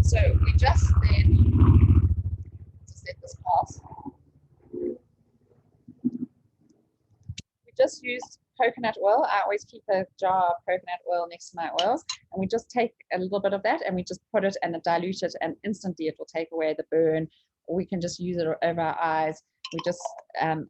So we just then let this pass. We just use coconut oil. I always keep a jar of coconut oil next to my oils, and we just take a little bit of that and we just put it and dilute it, and instantly it will take away the burn. Or we can just use it over our eyes. We just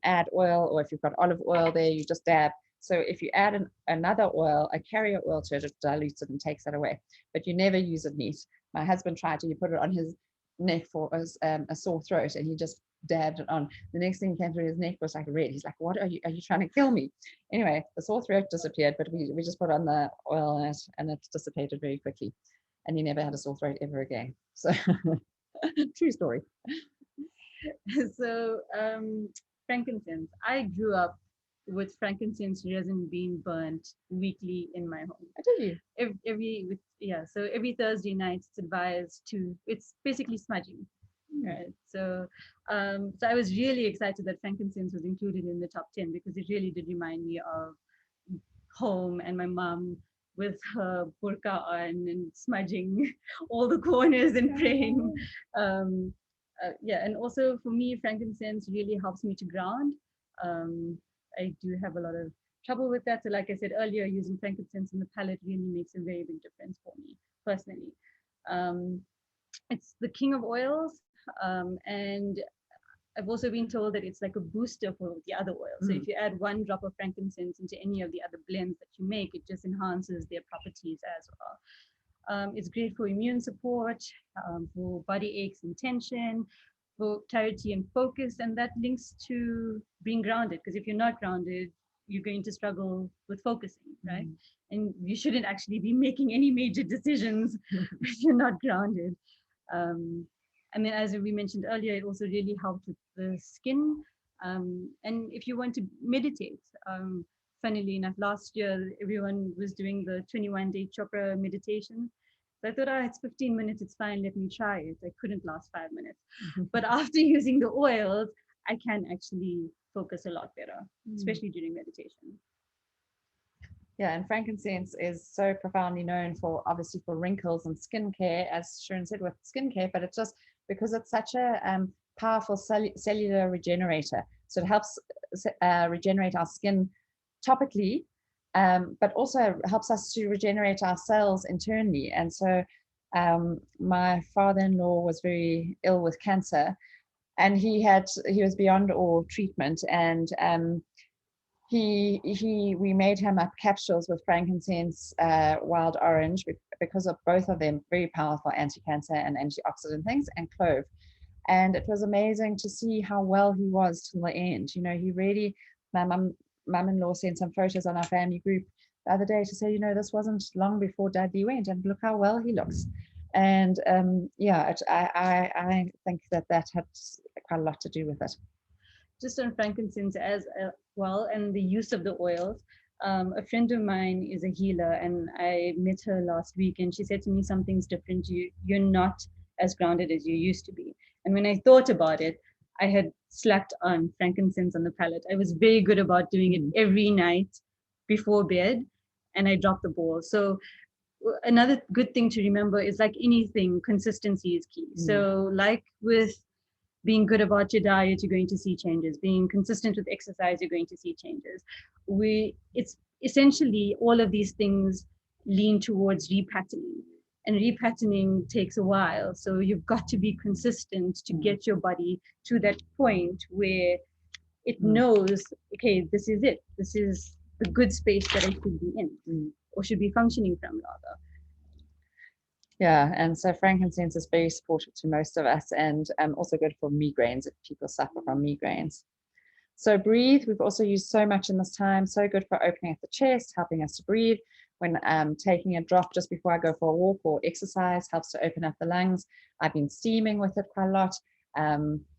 add oil, or if you've got olive oil there, you just dab. So if you add another oil, a carrier oil to it, it dilutes it and takes that away. But you never use it neat. My husband tried to, he put it on his neck for a sore throat, and he just dabbed it on. The next thing came through his neck was like red. He's like, what are you trying to kill me? Anyway, the sore throat disappeared, but we just put on the oil in it, and it dissipated very quickly. And he never had a sore throat ever again. So true story. So frankincense. I grew up with frankincense resin being burnt weekly in my home. I tell you. So every Thursday night it's advised to. It's basically smudging. Right. So I was really excited that frankincense was included in the top 10, because it really did remind me of home and my mom with her burqa on and smudging all the corners and praying. And also for me, frankincense really helps me to ground. I do have a lot of trouble with that. So like I said earlier, using frankincense in the palate really makes a very big difference for me personally. It's the king of oils. And I've also been told that it's like a booster for the other oils. So if you add 1 drop of frankincense into any of the other blends that you make, it just enhances their properties as well. It's great for immune support, for body aches and tension, for clarity and focus, and that links to being grounded, because if you're not grounded, you're going to struggle with focusing, right? And you shouldn't actually be making any major decisions if you're not grounded. And then, as we mentioned earlier, it also really helped with the skin. And if you want to meditate, funnily enough, last year everyone was doing the 21-day chakra meditation. So I thought, it's 15 minutes, it's fine, let me try it. I couldn't last 5 minutes. But after using the oils, I can actually focus a lot better, especially during meditation. Yeah, and frankincense is so profoundly known for, obviously, for wrinkles and skincare, as Shirin said, with skincare, but it's just because it's such a powerful cellular regenerator. So it helps regenerate our skin topically, but also helps us to regenerate our cells internally. And so my father-in-law was very ill with cancer, and he was beyond all treatment, and we made him up capsules with frankincense, wild orange, because of both of them very powerful anti-cancer and antioxidant things, and clove. And it was amazing to see how well he was till the end. He really, my mum-in-law sent some photos on our family group the other day to say, this wasn't long before Dudley went, and look how well he looks. And I think that had quite a lot to do with it. Just on frankincense as well, and the use of the oils. A friend of mine is a healer, and I met her last week, and she said to me, something's different. You're not as grounded as you used to be. And when I thought about it, I had slapped on frankincense on the palette. I was very good about doing it every night before bed, and I dropped the ball. So another good thing to remember is, like anything, consistency is key. So like with being good about your diet, you're going to see changes. Being consistent with exercise, you're going to see changes. It's essentially all of these things lean towards repatterning, and repatterning takes a while. So you've got to be consistent to get your body to that point where it knows, okay, this is it. This is the good space that I should be in, or should be functioning from, rather. Yeah, and so frankincense is very supportive to most of us, and also good for migraines if people suffer from migraines. So breathe, we've also used so much in this time, so good for opening up the chest, helping us to breathe. When taking a drop just before I go for a walk or exercise, helps to open up the lungs. I've been steaming with it quite a lot.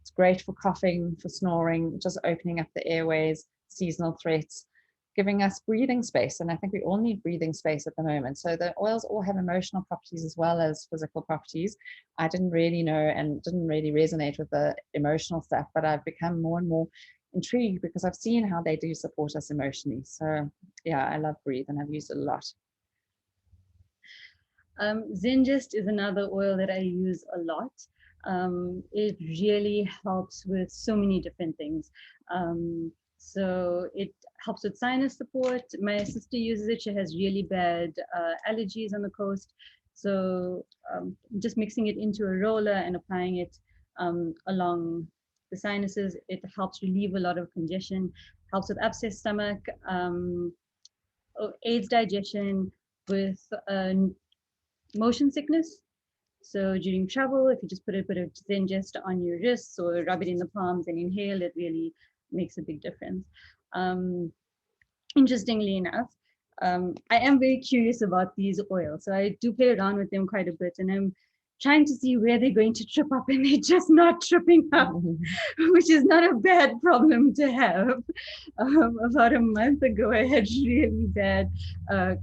It's great for coughing, for snoring, just opening up the airways, seasonal threats, giving us breathing space. And I think we all need breathing space at the moment. So the oils all have emotional properties as well as physical properties. I didn't really know and didn't really resonate with the emotional stuff, but I've become more and more intrigued because I've seen how they do support us emotionally. So yeah, I love breathe and I've used it a lot. Zengist is another oil that I use a lot. It really helps with so many different things. So it helps with sinus support. My sister uses it. She has really bad allergies on the coast. So just mixing it into a roller and applying it along the sinuses, it helps relieve a lot of congestion, helps with upset stomach, aids digestion, with motion sickness. So during travel, if you just put a bit of Zengist on your wrists or rub it in the palms and inhale, it really makes a big difference. Interestingly enough, I am very curious about these oils. So I do play around with them quite a bit, and I'm trying to see where they're going to trip up, and they're just not tripping up, which is not a bad problem to have. About a month ago, I had really bad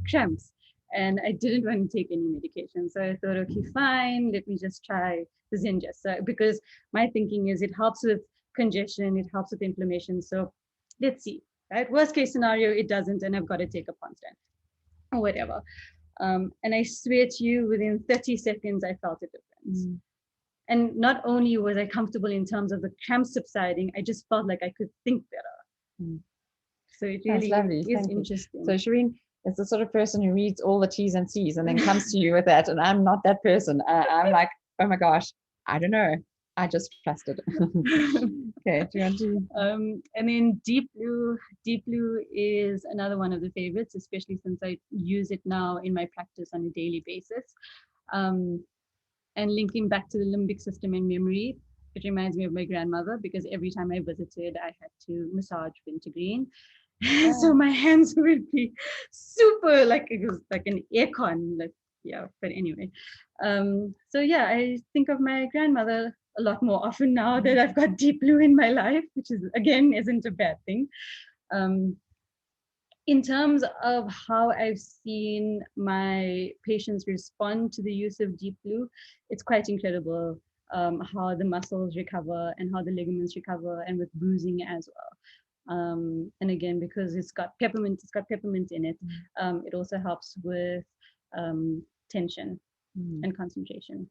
cramps, and I didn't want to take any medication. So I thought, okay, fine, let me just try the Zengist. So, because my thinking is it helps with congestion, it helps with inflammation. So let's see, right? Worst case scenario, it doesn't, and I've got to take a Ponstan or whatever. And I swear to you, within 30 seconds, I felt a difference. And not only was I comfortable in terms of the cramps subsiding, I just felt like I could think better. So it really is interesting. So Shirin is the sort of person who reads all the T's and C's and then comes to you with that. And I'm not that person. I'm like, oh my gosh, I don't know. I just trusted. Okay, do you want to? And then deep blue is another one of the favorites, especially since I use it now in my practice on a daily basis. And linking back to the limbic system and memory, it reminds me of my grandmother, because every time I visited, I had to massage wintergreen. So my hands would be super, like it was like an aircon, like, yeah, but anyway. So yeah, I think of my grandmother a lot more often now that I've got deep blue in my life, which is, again, isn't a bad thing. In terms of how I've seen my patients respond to the use of deep blue, it's quite incredible how the muscles recover and how the ligaments recover, and with bruising as well. And again, because it's got peppermint in it, it also helps with tension and concentration.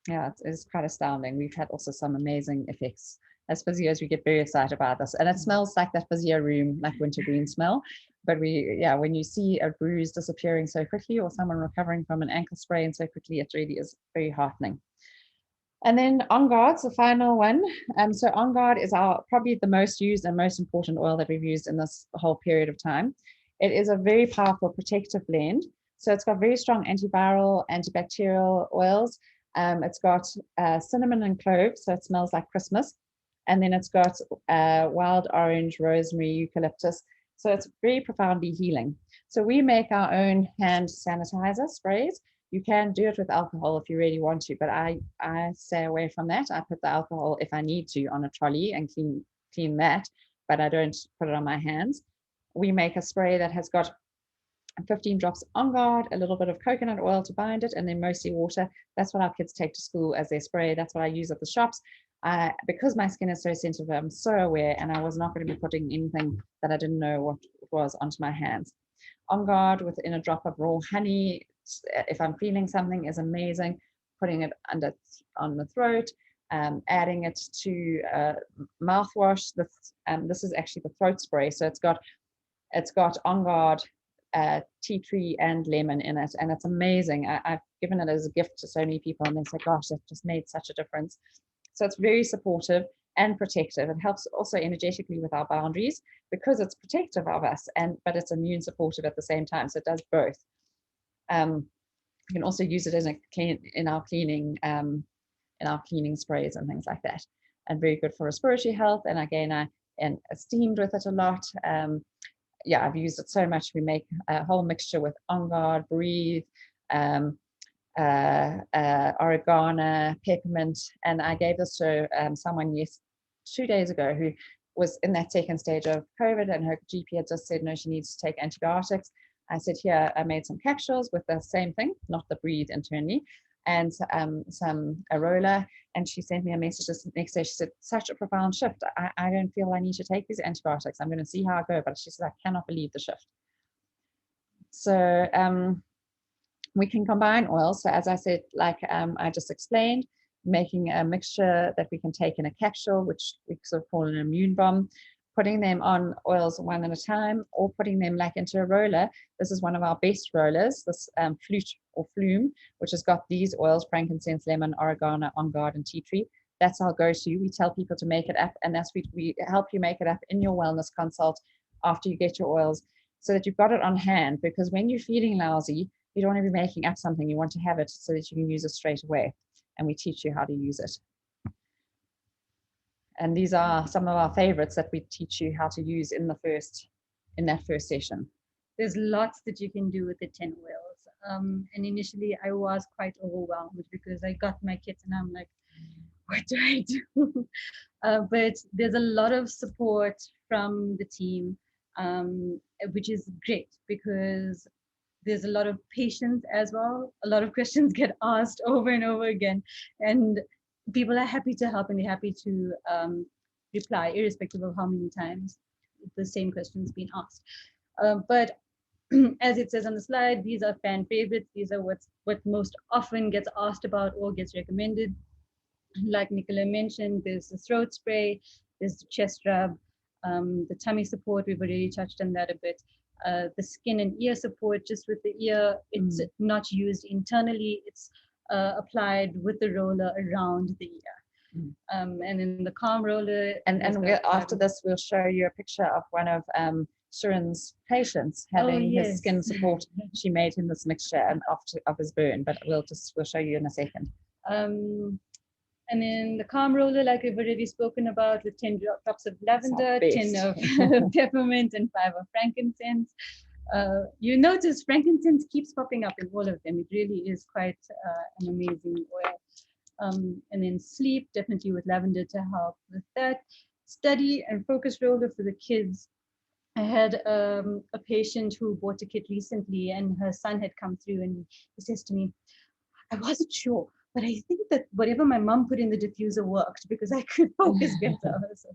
Yeah, it's quite astounding. We've had also some amazing effects. As physios, we get very excited about this, and it smells like that physio room, like wintergreen smell. But when you see a bruise disappearing so quickly, or someone recovering from an ankle sprain so quickly, it really is very heartening. And then On Guard's the final one. So On Guard is probably the most used and most important oil that we've used in this whole period of time. It is a very powerful protective blend. So it's got very strong antiviral, antibacterial oils. It's got cinnamon and clove, so it smells like Christmas. And then it's got wild orange, rosemary, eucalyptus. So it's very profoundly healing. So we make our own hand sanitizer sprays. You can do it with alcohol if you really want to, but I stay away from that. I put the alcohol, if I need to, on a trolley and clean that, but I don't put it on my hands. We make a spray that has got 15 drops On Guard, a little bit of coconut oil to bind it, and then mostly water. That's what our kids take to school as their spray. That's what I use at the shops. Because my skin is so sensitive, I'm so aware, and I was not going to be putting anything that I didn't know what it was onto my hands. On Guard within a drop of raw honey, if I'm feeling something, is amazing. Putting it on the throat, adding it to mouthwash. This is actually the throat spray, so it's got On Guard, tea tree and lemon in it, and it's amazing. I've given it as a gift to so many people, and they say, gosh, it just made such a difference. So it's very supportive and protective. It helps also energetically with our boundaries because it's protective of us, but it's immune supportive at the same time. So it does both. You can also use it in our cleaning sprays and things like that, and very good for respiratory health. And again, I steamed with it a lot. I've used it so much. We make a whole mixture with On Guard, Breathe, oregano, peppermint, and I gave this to someone 2 days ago who was in that second stage of COVID, and her GP had just said no, she needs to take antibiotics. I said, here, I made some capsules with the same thing, not the Breathe internally, and some Arola, and she sent me a message the next day. She said, such a profound shift. I don't feel I need to take these antibiotics. I'm going to see how I go, but she said, I cannot believe the shift. So we can combine oils. So as I said, like I just explained, making a mixture that we can take in a capsule, which we sort of call an immune bomb, putting them on oils one at a time, or putting them like into a roller. This is one of our best rollers, this flute or flume, which has got these oils: frankincense, lemon, oregano, On Guard, and tea tree. That's our go-to. We tell people to make it up, and we help you make it up in your wellness consult after you get your oils, so that you've got it on hand. Because when you're feeling lousy, you don't want to be making up something. You want to have it so that you can use it straight away. And we teach you how to use it. And these are some of our favorites that we teach you how to use in that first session. There's lots that you can do with the 10 oils. And initially I was quite overwhelmed because I got my kit and I'm like, what do I do? But there's a lot of support from the team, which is great because there's a lot of patience as well. A lot of questions get asked over and over again, and people are happy to help and they're happy to reply, irrespective of how many times the same question's been asked. But as it says on the slide, these are fan favorites. These are what most often gets asked about or gets recommended. Like Nicola mentioned, there's the throat spray, there's the chest rub, the tummy support, we've already touched on that a bit. The skin and ear support, just with the ear, it's not used internally, it's applied with the roller around the ear. And then the calm roller. And after this, we'll show you a picture of one of Shirin's patients having his skin support. She made him this mixture of his burn, but we'll show you in a second. And then the calm roller, like we've already spoken about, with 10 drops of lavender, 10 of peppermint, and 5 of frankincense. You notice frankincense keeps popping up in all of them. It really is quite an amazing oil. And then sleep, definitely with lavender to help with that. Study and focus roller for the kids. I had a patient who bought a kit recently, and her son had come through, and he says to me, I wasn't sure, but I think that whatever my mum put in the diffuser worked because I could focus better. So,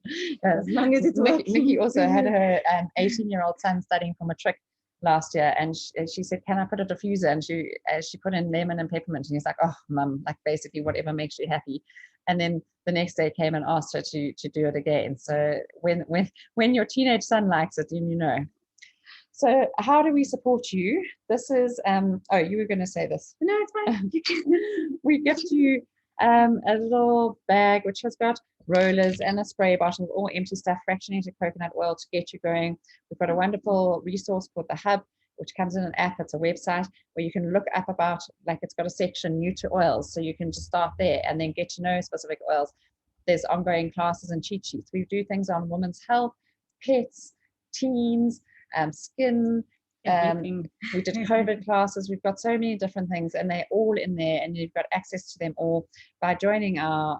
as long as it's working. Nikki also had her 18-year-old son studying for matric last year, and she said, can I put a diffuser? And she put in lemon and peppermint, and he's like, oh mum, like basically whatever makes you happy. And then the next day came and asked her to do it again. So when your teenage son likes it, then you know. So how do we support you? This is, oh, you were going to say this. No, it's fine. We gift you a little bag which has got rollers and a spray bottle, all empty stuff, fractionated coconut oil to get you going. We've got a wonderful resource called the Hub, which comes in an app. It's a website where you can look up about, like it's got a section new to oils. So you can just start there and then get to know specific oils. There's ongoing classes and cheat sheets. We do things on women's health, pets, teens, skin. We did COVID classes. We've got so many different things, and they're all in there, and you've got access to them all by joining our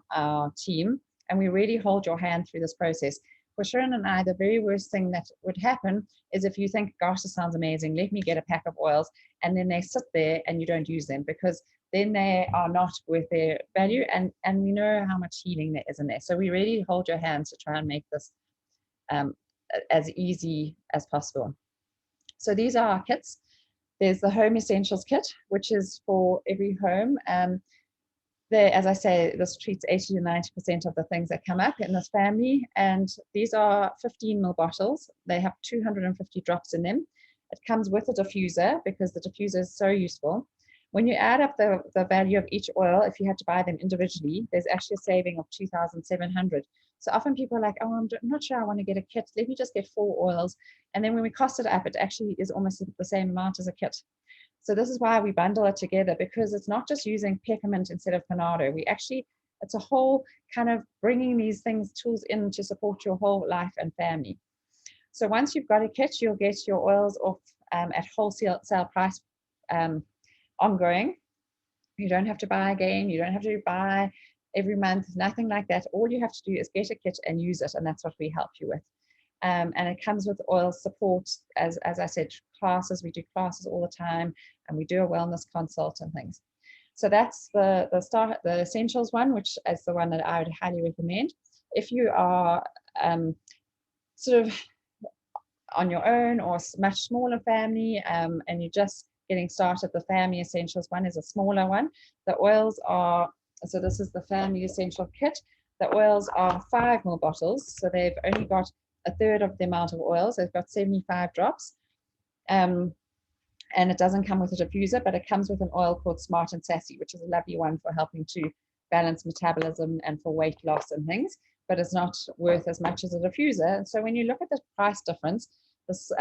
team. And we really hold your hand through this process. For Shirin and I, the very worst thing that would happen is if you think, gosh, this sounds amazing, let me get a pack of oils, and then they sit there and you don't use them, because then they are not worth their value, and we know how much healing there is in there. So we really hold your hands to try and make this as easy as possible. So these are our kits. There's the Home Essentials kit, which is for every home. As I say, this treats 80 to 90% of the things that come up in this family. And these are 15 ml bottles. They have 250 drops in them. It comes with a diffuser, because the diffuser is so useful. When you add up the value of each oil, if you had to buy them individually, there's actually a saving of 2,700. So often people are like, oh, I'm not sure I want to get a kit. Let me just get 4 oils. And then when we cost it up, it actually is almost the same amount as a kit. So this is why we bundle it together, because it's not just using peppermint instead of panado. It's a whole kind of bringing these tools in to support your whole life and family. So once you've got a kit, you'll get your oils off at wholesale price ongoing. You don't have to buy again. You don't have to buy every month, nothing like that. All you have to do is get a kit and use it, and that's what we help you with. And it comes with oil support, as I said, classes. We do classes all the time, and we do a wellness consult and things. So that's the essentials one, which is the one that I would highly recommend. If you are sort of on your own or much smaller family, and you're just getting started, the Family Essentials one is a smaller one. The oils are, so this is the Family Essential Kit. The oils are 5 ml bottles, so they've only got a third of the amount of oils. They've got 75 drops. And it doesn't come with a diffuser, but it comes with an oil called Smart and Sassy, which is a lovely one for helping to balance metabolism and for weight loss and things, but it's not worth as much as a diffuser. So when you look at the price difference, this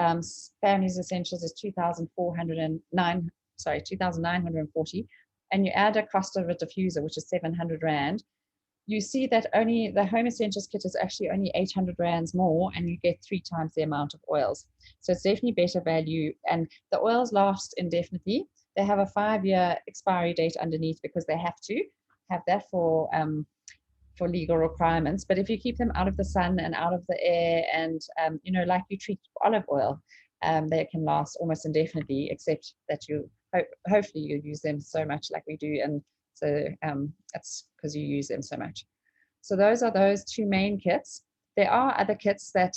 Family's Essentials is 2,940, and you add a cost of a diffuser, which is 700 Rand. You see that only the Home Essentials kit is actually only 800 Rands more, and you get 3 times the amount of oils. So it's definitely better value, and the oils last indefinitely. They have a 5-year expiry date underneath, because they have to have that for legal requirements. But if you keep them out of the sun and out of the air, and like you treat olive oil, they can last almost indefinitely, except that you hopefully you use them so much like we do, and so that's because you use them so much. So those are those 2 main kits. There are other kits that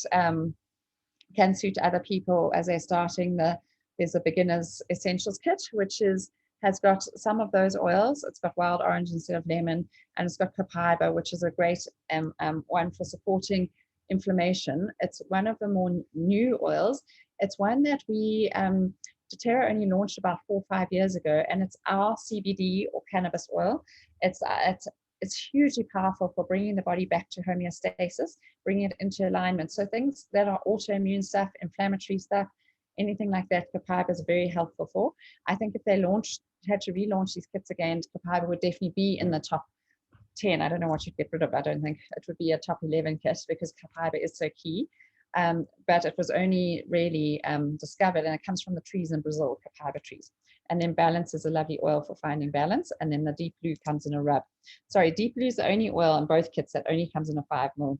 can suit other people as they're starting. There's a beginner's essentials kit, which has got some of those oils. It's got wild orange instead of lemon, and it's got copaiba, which is a great one for supporting inflammation. It's one of the more new oils. It's one that we doTERRA only launched about 4 or 5 years ago, and it's our CBD or cannabis oil. It's hugely powerful for bringing the body back to homeostasis, bringing it into alignment. So things that are autoimmune stuff, inflammatory stuff, anything like that, copaiba is very helpful for. I think if they had to relaunch these kits again, copaiba would definitely be in the top 10. I don't know what you'd get rid of. I don't think it would be a top 11 kit, because copaiba is so key. but it was only really discovered, and it comes from the trees in Brazil, cacao trees. And then Balance is a lovely oil for finding balance. And then the Deep Blue comes in a rub. Sorry, Deep Blue is the only oil in both kits that only comes in a 5 ml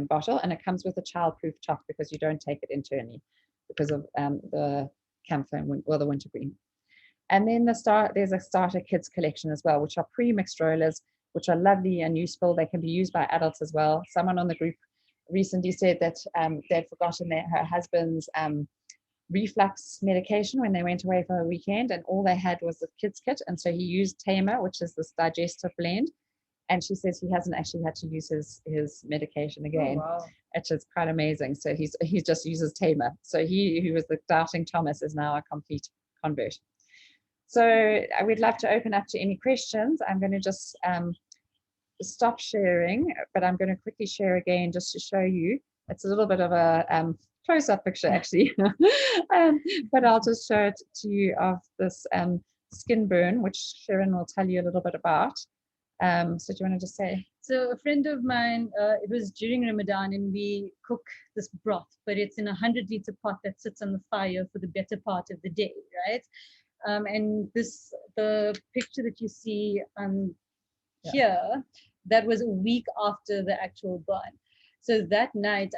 bottle, and it comes with a childproof top because you don't take it internally because of the camphor or the wintergreen. And then there's a starter kids collection as well, which are pre-mixed rollers, which are lovely and useful. They can be used by adults as well. Someone on the group recently said that they'd forgotten her husband's reflux medication when they went away for a weekend, and all they had was the kids kit. And so he used Tamer, which is this digestive blend. And she says he hasn't actually had to use his medication again, which is quite amazing. So he just uses Tamer. So he, who was the doubting Thomas, is now a complete convert. So I would love to open up to any questions. I'm going to just stop sharing, but I'm going to quickly share again just to show you. It's a little bit of a close-up picture actually, but I'll just show it to you of this skin burn, which Shirin will tell you a little bit about. So do you want to just say? So a friend of mine, it was during Ramadan, and we cook this broth, but it's in a 100-liter pot that sits on the fire for the better part of the day, right? And the picture that you see here, that was a week after the actual burn. So that night,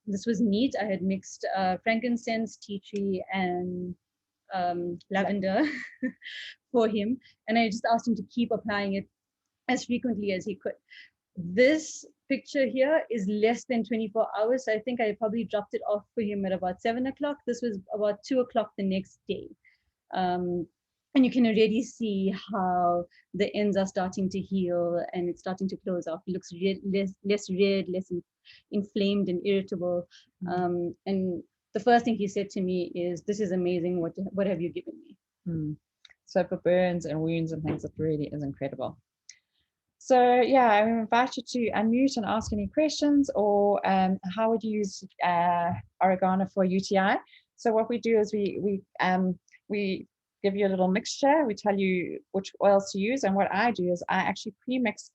this was neat. I had mixed frankincense, tea tree, and lavender for him, and I just asked him to keep applying it as frequently as he could. This picture here is less than 24 hours. So I think I probably dropped it off for him at about 7 o'clock. This was about 2 o'clock the next day. And you can already see how the ends are starting to heal and it's starting to close off. It looks less red, less inflamed and irritable. And the first thing he said to me is, "This is amazing. What have you given me?" So for burns and wounds and things, it really is incredible. So yeah, I invite you to unmute and ask any questions, or how would you use oregano for UTI? So what we do is we give you a little mixture. We tell you which oils to use, and what I do is I actually pre-mix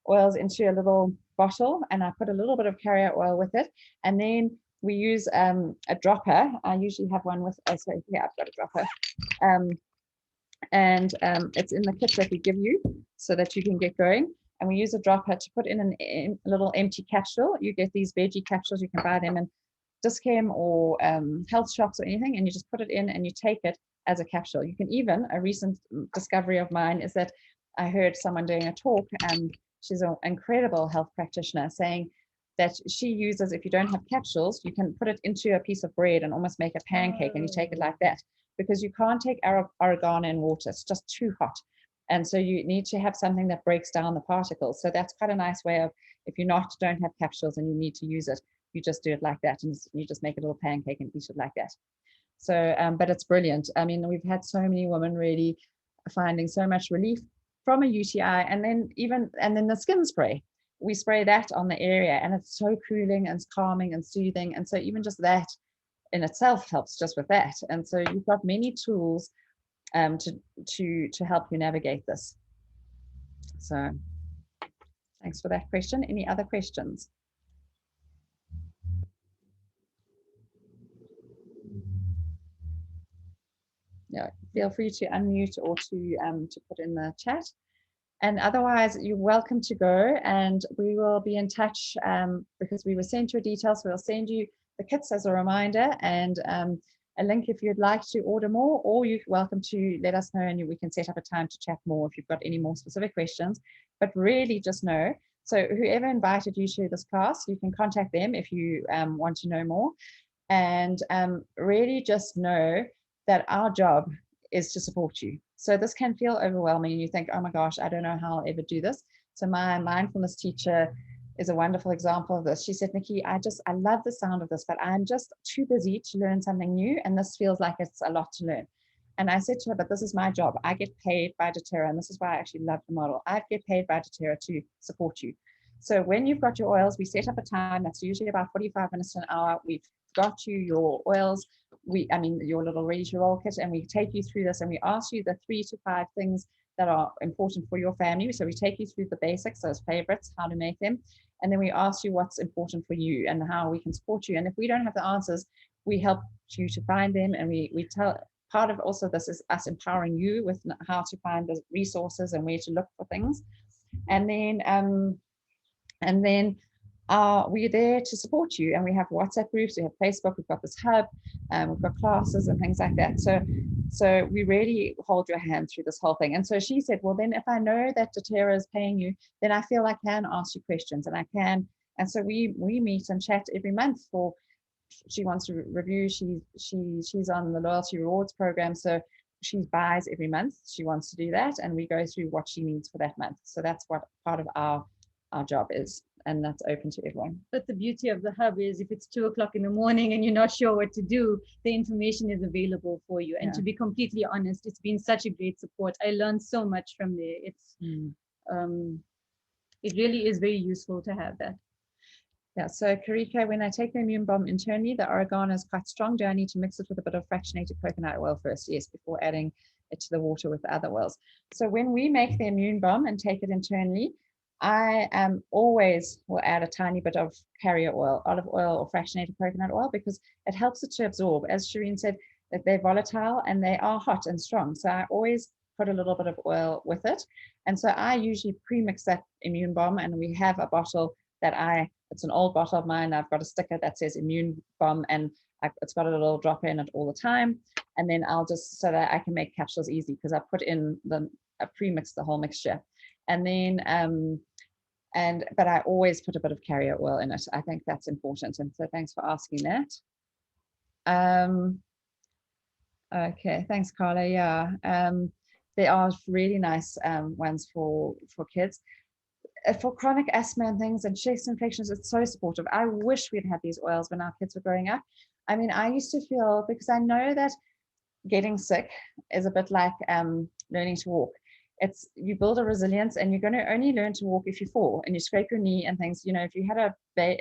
oils into a little bottle, and I put a little bit of carrier oil with it, and then we use a dropper. I usually have one with. So yeah, I've got a dropper. And it's in the kit that we give you so that you can get going. And we use a dropper to put in a little empty capsule. You get these veggie capsules, you can buy them in Dischem or health shops or anything, and you just put it in and you take it as a capsule. You can even, a recent discovery of mine is that I heard someone doing a talk, and she's an incredible health practitioner, saying that she uses, if you don't have capsules, you can put it into a piece of bread and almost make a pancake, and you take it like that, because you can't take oregano in water. It's just too hot. And so you need to have something that breaks down the particles. So that's quite a nice way of, if you don't have capsules and you need to use it, you just do it like that, and you just make a little pancake and eat it like that. So, but it's brilliant. I mean, we've had so many women really finding so much relief from a UTI, and then the skin spray. We spray that on the area, and it's so cooling and calming and soothing. And so even just that in itself helps just with that. And so you've got many tools to help you navigate this. So thanks for that question. Any other questions? Yeah, feel free to unmute or to put in the chat. And otherwise, you're welcome to go, and we will be in touch because we will send you details. So we'll send you the kits as a reminder, and a link if you'd like to order more, or you're welcome to let us know, and we can set up a time to chat more if you've got any more specific questions. But really just know, so whoever invited you to this class, you can contact them if you want to know more. And really just know that our job is to support you. So this can feel overwhelming, and you think, oh my gosh, I don't know how I'll ever do this. So my mindfulness teacher is a wonderful example of this. She said, Nikki, I love the sound of this, but I'm just too busy to learn something new, and this feels like it's a lot to learn. And I said to her, but this is my job. I get paid by doTERRA, and this is why I actually love the model. I get paid by doTERRA to support you. So when you've got your oils, we set up a time that's usually about 45 minutes to an hour. We've got you your oils, your little ready to roll kit, and we take you through this, and we ask you the 3 to 5 things that are important for your family. So we take you through the basics, those favorites, how to make them. And then we ask you what's important for you and how we can support you. And if we don't have the answers, we help you to find them. And we tell, part of also this is us empowering you with how to find the resources and where to look for things. And then we're there to support you. And we have WhatsApp groups, we have Facebook, we've got this hub, we've got classes and things like that. So we really hold your hand through this whole thing. And so she said, well, then if I know that doTERRA is paying you, then I feel I can ask you questions and I can. And so we meet and chat every month for, she wants to review, she's on the loyalty rewards program. So she buys every month. She wants to do that. And we go through what she needs for that month. So that's what part of our job is. And that's open to everyone. But the beauty of the hub is if it's 2 o'clock in the morning and you're not sure what to do, the information is available for you. And to be completely honest, it's been such a great support. I learned so much from there. It's it really is very useful to have that. Yeah, so Karika, when I take the immune bomb internally, the oregano is quite strong. Do I need to mix it with a bit of fractionated coconut oil first? Yes, before adding it to the water with the other oils. So when we make the immune bomb and take it internally, I always will add a tiny bit of carrier oil, olive oil or fractionated coconut oil, because it helps it to absorb. As Shirin said, that they're volatile and they are hot and strong. So I always put a little bit of oil with it. And so I usually pre-mix that immune bomb, and we have a bottle that it's an old bottle of mine. I've got a sticker that says immune bomb, and it's got a little drop in it all the time. And then I'll just, so that I can make capsules easy, because I put in I pre-mix the whole mixture. And then, but I always put a bit of carrier oil in it. I think that's important. And so thanks for asking that. Okay, thanks, Carla. Yeah, there are really nice ones for kids. For chronic asthma and things and chest infections, it's so supportive. I wish we'd had these oils when our kids were growing up. I mean, I used to feel, because I know that getting sick is a bit like learning to walk. It's, you build a resilience, and you're going to only learn to walk if you fall and you scrape your knee and things. You know, if you had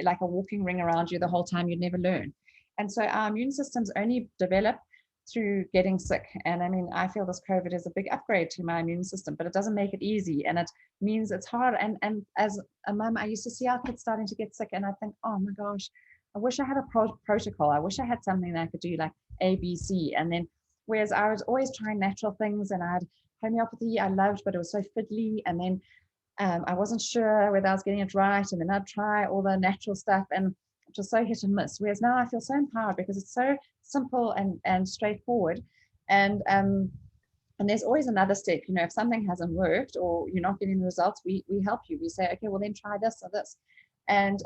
like a walking ring around you the whole time, you'd never learn. And so our immune systems only develop through getting sick. And I mean, I feel this COVID is a big upgrade to my immune system, but it doesn't make it easy, and it means it's hard. And as a mum, I used to see our kids starting to get sick, and I think, oh my gosh, I wish I had a protocol. I wish I had something that I could do like A, B, C. And then, whereas I was always trying natural things, and I had homeopathy I loved, but it was so fiddly. And then I wasn't sure whether I was getting it right. And then I'd try all the natural stuff, and it was so hit and miss. Whereas now I feel so empowered, because it's so simple and straightforward. And there's always another step. You know, if something hasn't worked or you're not getting the results, we help you. We say, okay, well then try this or this. And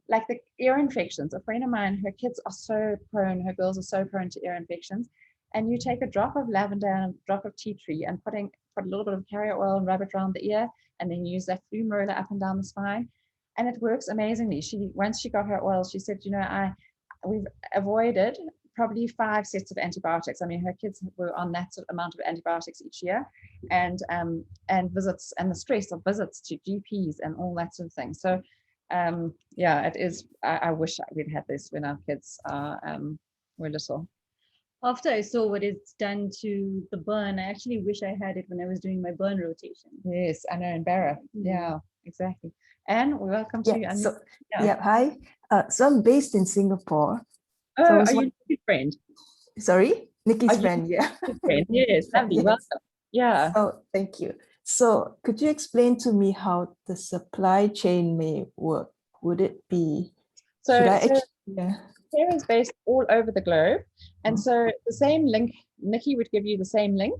like the ear infections, a friend of mine, her kids are so prone, her girls are so prone to ear infections. And you take a drop of lavender and a drop of tea tree and put a little bit of carrier oil and rub it around the ear, and then use that flume roller up and down the spine. And it works amazingly. Once she got her oil, she said, you know, we've avoided probably 5 sets of antibiotics. I mean, her kids were on that sort of amount of antibiotics each year, and visits, and the stress of visits to GPs and all that sort of thing. So yeah, it is. I wish we'd had this when our kids were little. After I saw what it's done to the burn, I actually wish I had it when I was doing my burn rotation. Yes, I know, in Barra. Yeah, exactly. And welcome to you. So, hi. So I'm based in Singapore. Oh, so are you Nikki's friend? Sorry? Nikki's friend, yeah. Friend? Yes, lovely. Yes. Welcome. Yeah. Oh, thank you. So could you explain to me how the supply chain may work? Would it be... Care is based all over the globe, and so the same link, Nikki would give you the same link,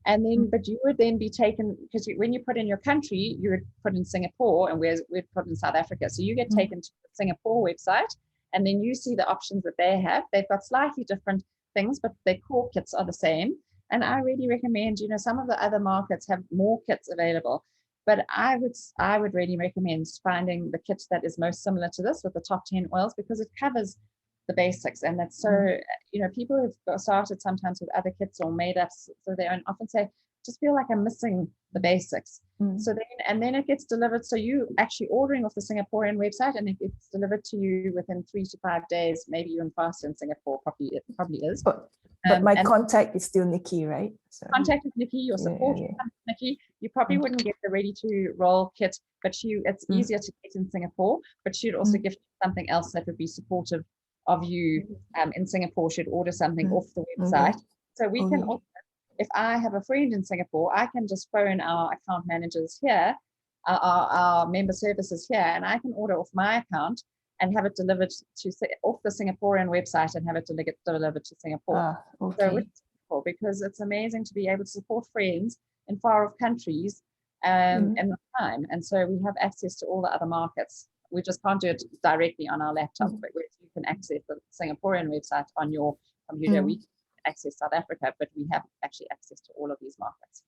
and then but you would then be taken, because when you put in your country, you would put in Singapore, and we'd put in South Africa. So you get taken to the Singapore website, and then you see the options that they have. They've got slightly different things, but their core kits are the same. And I really recommend, you know, some of the other markets have more kits available, but I would really recommend finding the kit that is most similar to this with the top 10 oils, because it covers the basics. And that's so, people who've started sometimes with other kits or made up so they often say, just feel like I'm missing the basics. So then it gets delivered. So you actually ordering off the Singaporean website, and it gets delivered to you within 3 to 5 days, maybe even faster in Singapore. It probably is. But my contact is still Nikki, right? So contact with Nikki, your support with Nikki. You probably wouldn't get the ready to roll kit, but it's easier to get in Singapore, but she'd also give something else that would be supportive of you in Singapore. Should order something off the website. So we can also, if I have a friend in Singapore, I can just phone our account managers here, our member services here, and I can order off my account and have it delivered off the Singaporean website and have it delivered to Singapore. So it's cool, because it's amazing to be able to support friends in far off countries in the time. And so we have access to all the other markets. We just can't do it directly on our laptop, but you can access the Singaporean website on your computer. We access South Africa, but we have actually access to all of these markets.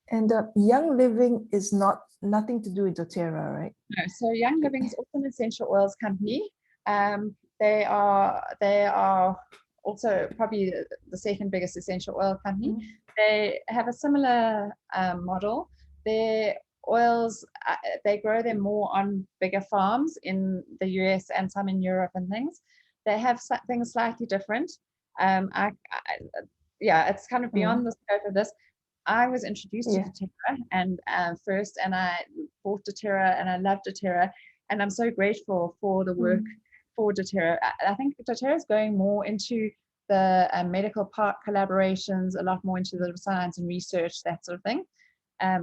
And Young Living is nothing to do with doTERRA, right? No, so Young Living is also an essential oils company. They are also probably the second biggest essential oil company. They have a similar model. Their oils, they grow them more on bigger farms in the US and some in Europe and things. They have things slightly different. It's kind of beyond the scope of this. I was introduced to doTERRA and first, and I bought doTERRA and I love doTERRA, and I'm so grateful for the work for doTERRA. I think doTERRA is going more into the medical part collaborations, a lot more into the science and research, that sort of thing.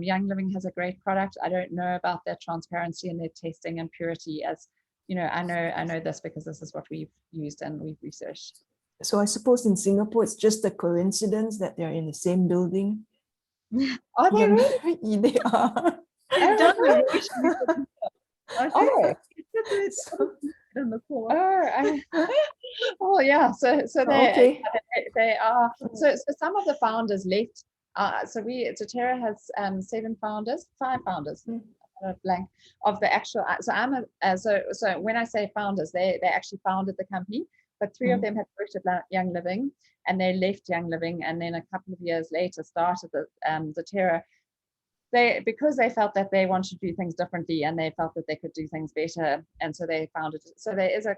Young Living has a great product. I don't know about their transparency and their testing and purity, as I know this because this is what we've used and we've researched. So I suppose in Singapore, it's just a coincidence that they're in the same building. Are they really? They are. They've done the in the call. Oh yeah. So they are. So some of the founders left. So doTERRA has 5 founders. Blank of the actual. So when I say founders, they actually founded the company. But 3 of them had worked at Young Living, and they left Young Living, and then a couple of years later started the doTERRA. Because they felt that they wanted to do things differently, and they felt that they could do things better, and so they founded it. So there is a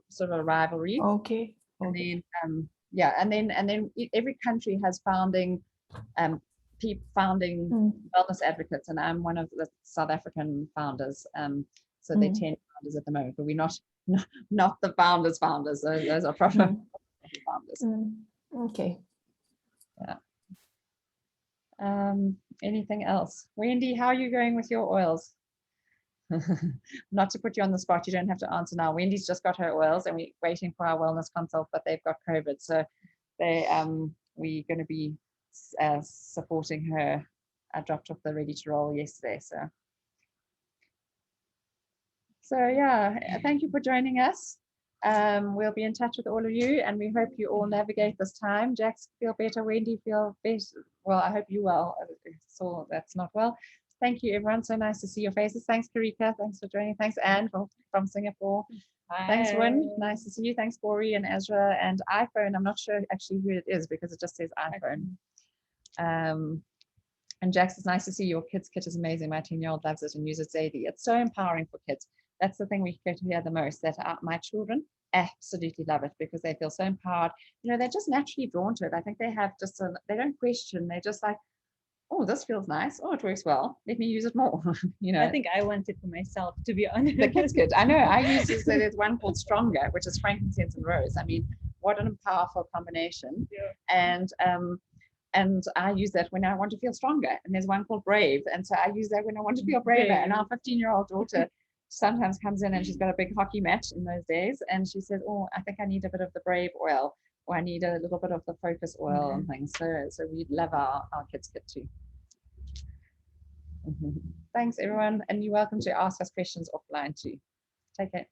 sort of a rivalry. Okay. And then and then every country has founding wellness advocates, and I'm one of the South African founders. So they're 10 founders at the moment, but we're not the founders. Those are proper founders. Okay. Yeah. Anything else? Wendy, how are you going with your oils? Not to put you on the spot, you don't have to answer now. Wendy's just got her oils, and we're waiting for our wellness consult, but they've got COVID, so we're going to be supporting her. I dropped off the ready to roll yesterday, so yeah, thank you for joining us. We'll be in touch with all of you, and we hope you all navigate this time. Jax, feel better. Wendy, feel better. Well, I hope you well. So that's not well. Thank you, everyone. So nice to see your faces. Thanks, Karika. Thanks for joining. Thanks, Anne, from Singapore. Bye. Thanks, Win. Nice to see you. Thanks, Bori and Ezra and iPhone. I'm not sure actually who it is because it just says iPhone. And Jax, it's nice to see your kids' kit is amazing. My 10-year-old loves it and uses it daily. It's so empowering for kids. That's the thing we get to hear the most, that my children absolutely love it because they feel so empowered. They're just naturally drawn to it. I think they have they don't question. They're just like, oh, this feels nice. Oh, it works well. Let me use it more. I think I want it for myself, to be honest. The kids' kit. I know. I use this. There's one called Stronger, which is frankincense and rose. I mean, what a powerful combination. Yeah. And I use that when I want to feel stronger. And there's one called Brave. And so I use that when I want to feel braver. And our 15-year-old daughter sometimes comes in and she's got a big hockey match in those days. And she says, oh, I think I need a bit of the Brave oil, or I need a little bit of the Focus oil and things. So we love our kids' kit too. Thanks, everyone. And you're welcome to ask us questions offline too. Take care.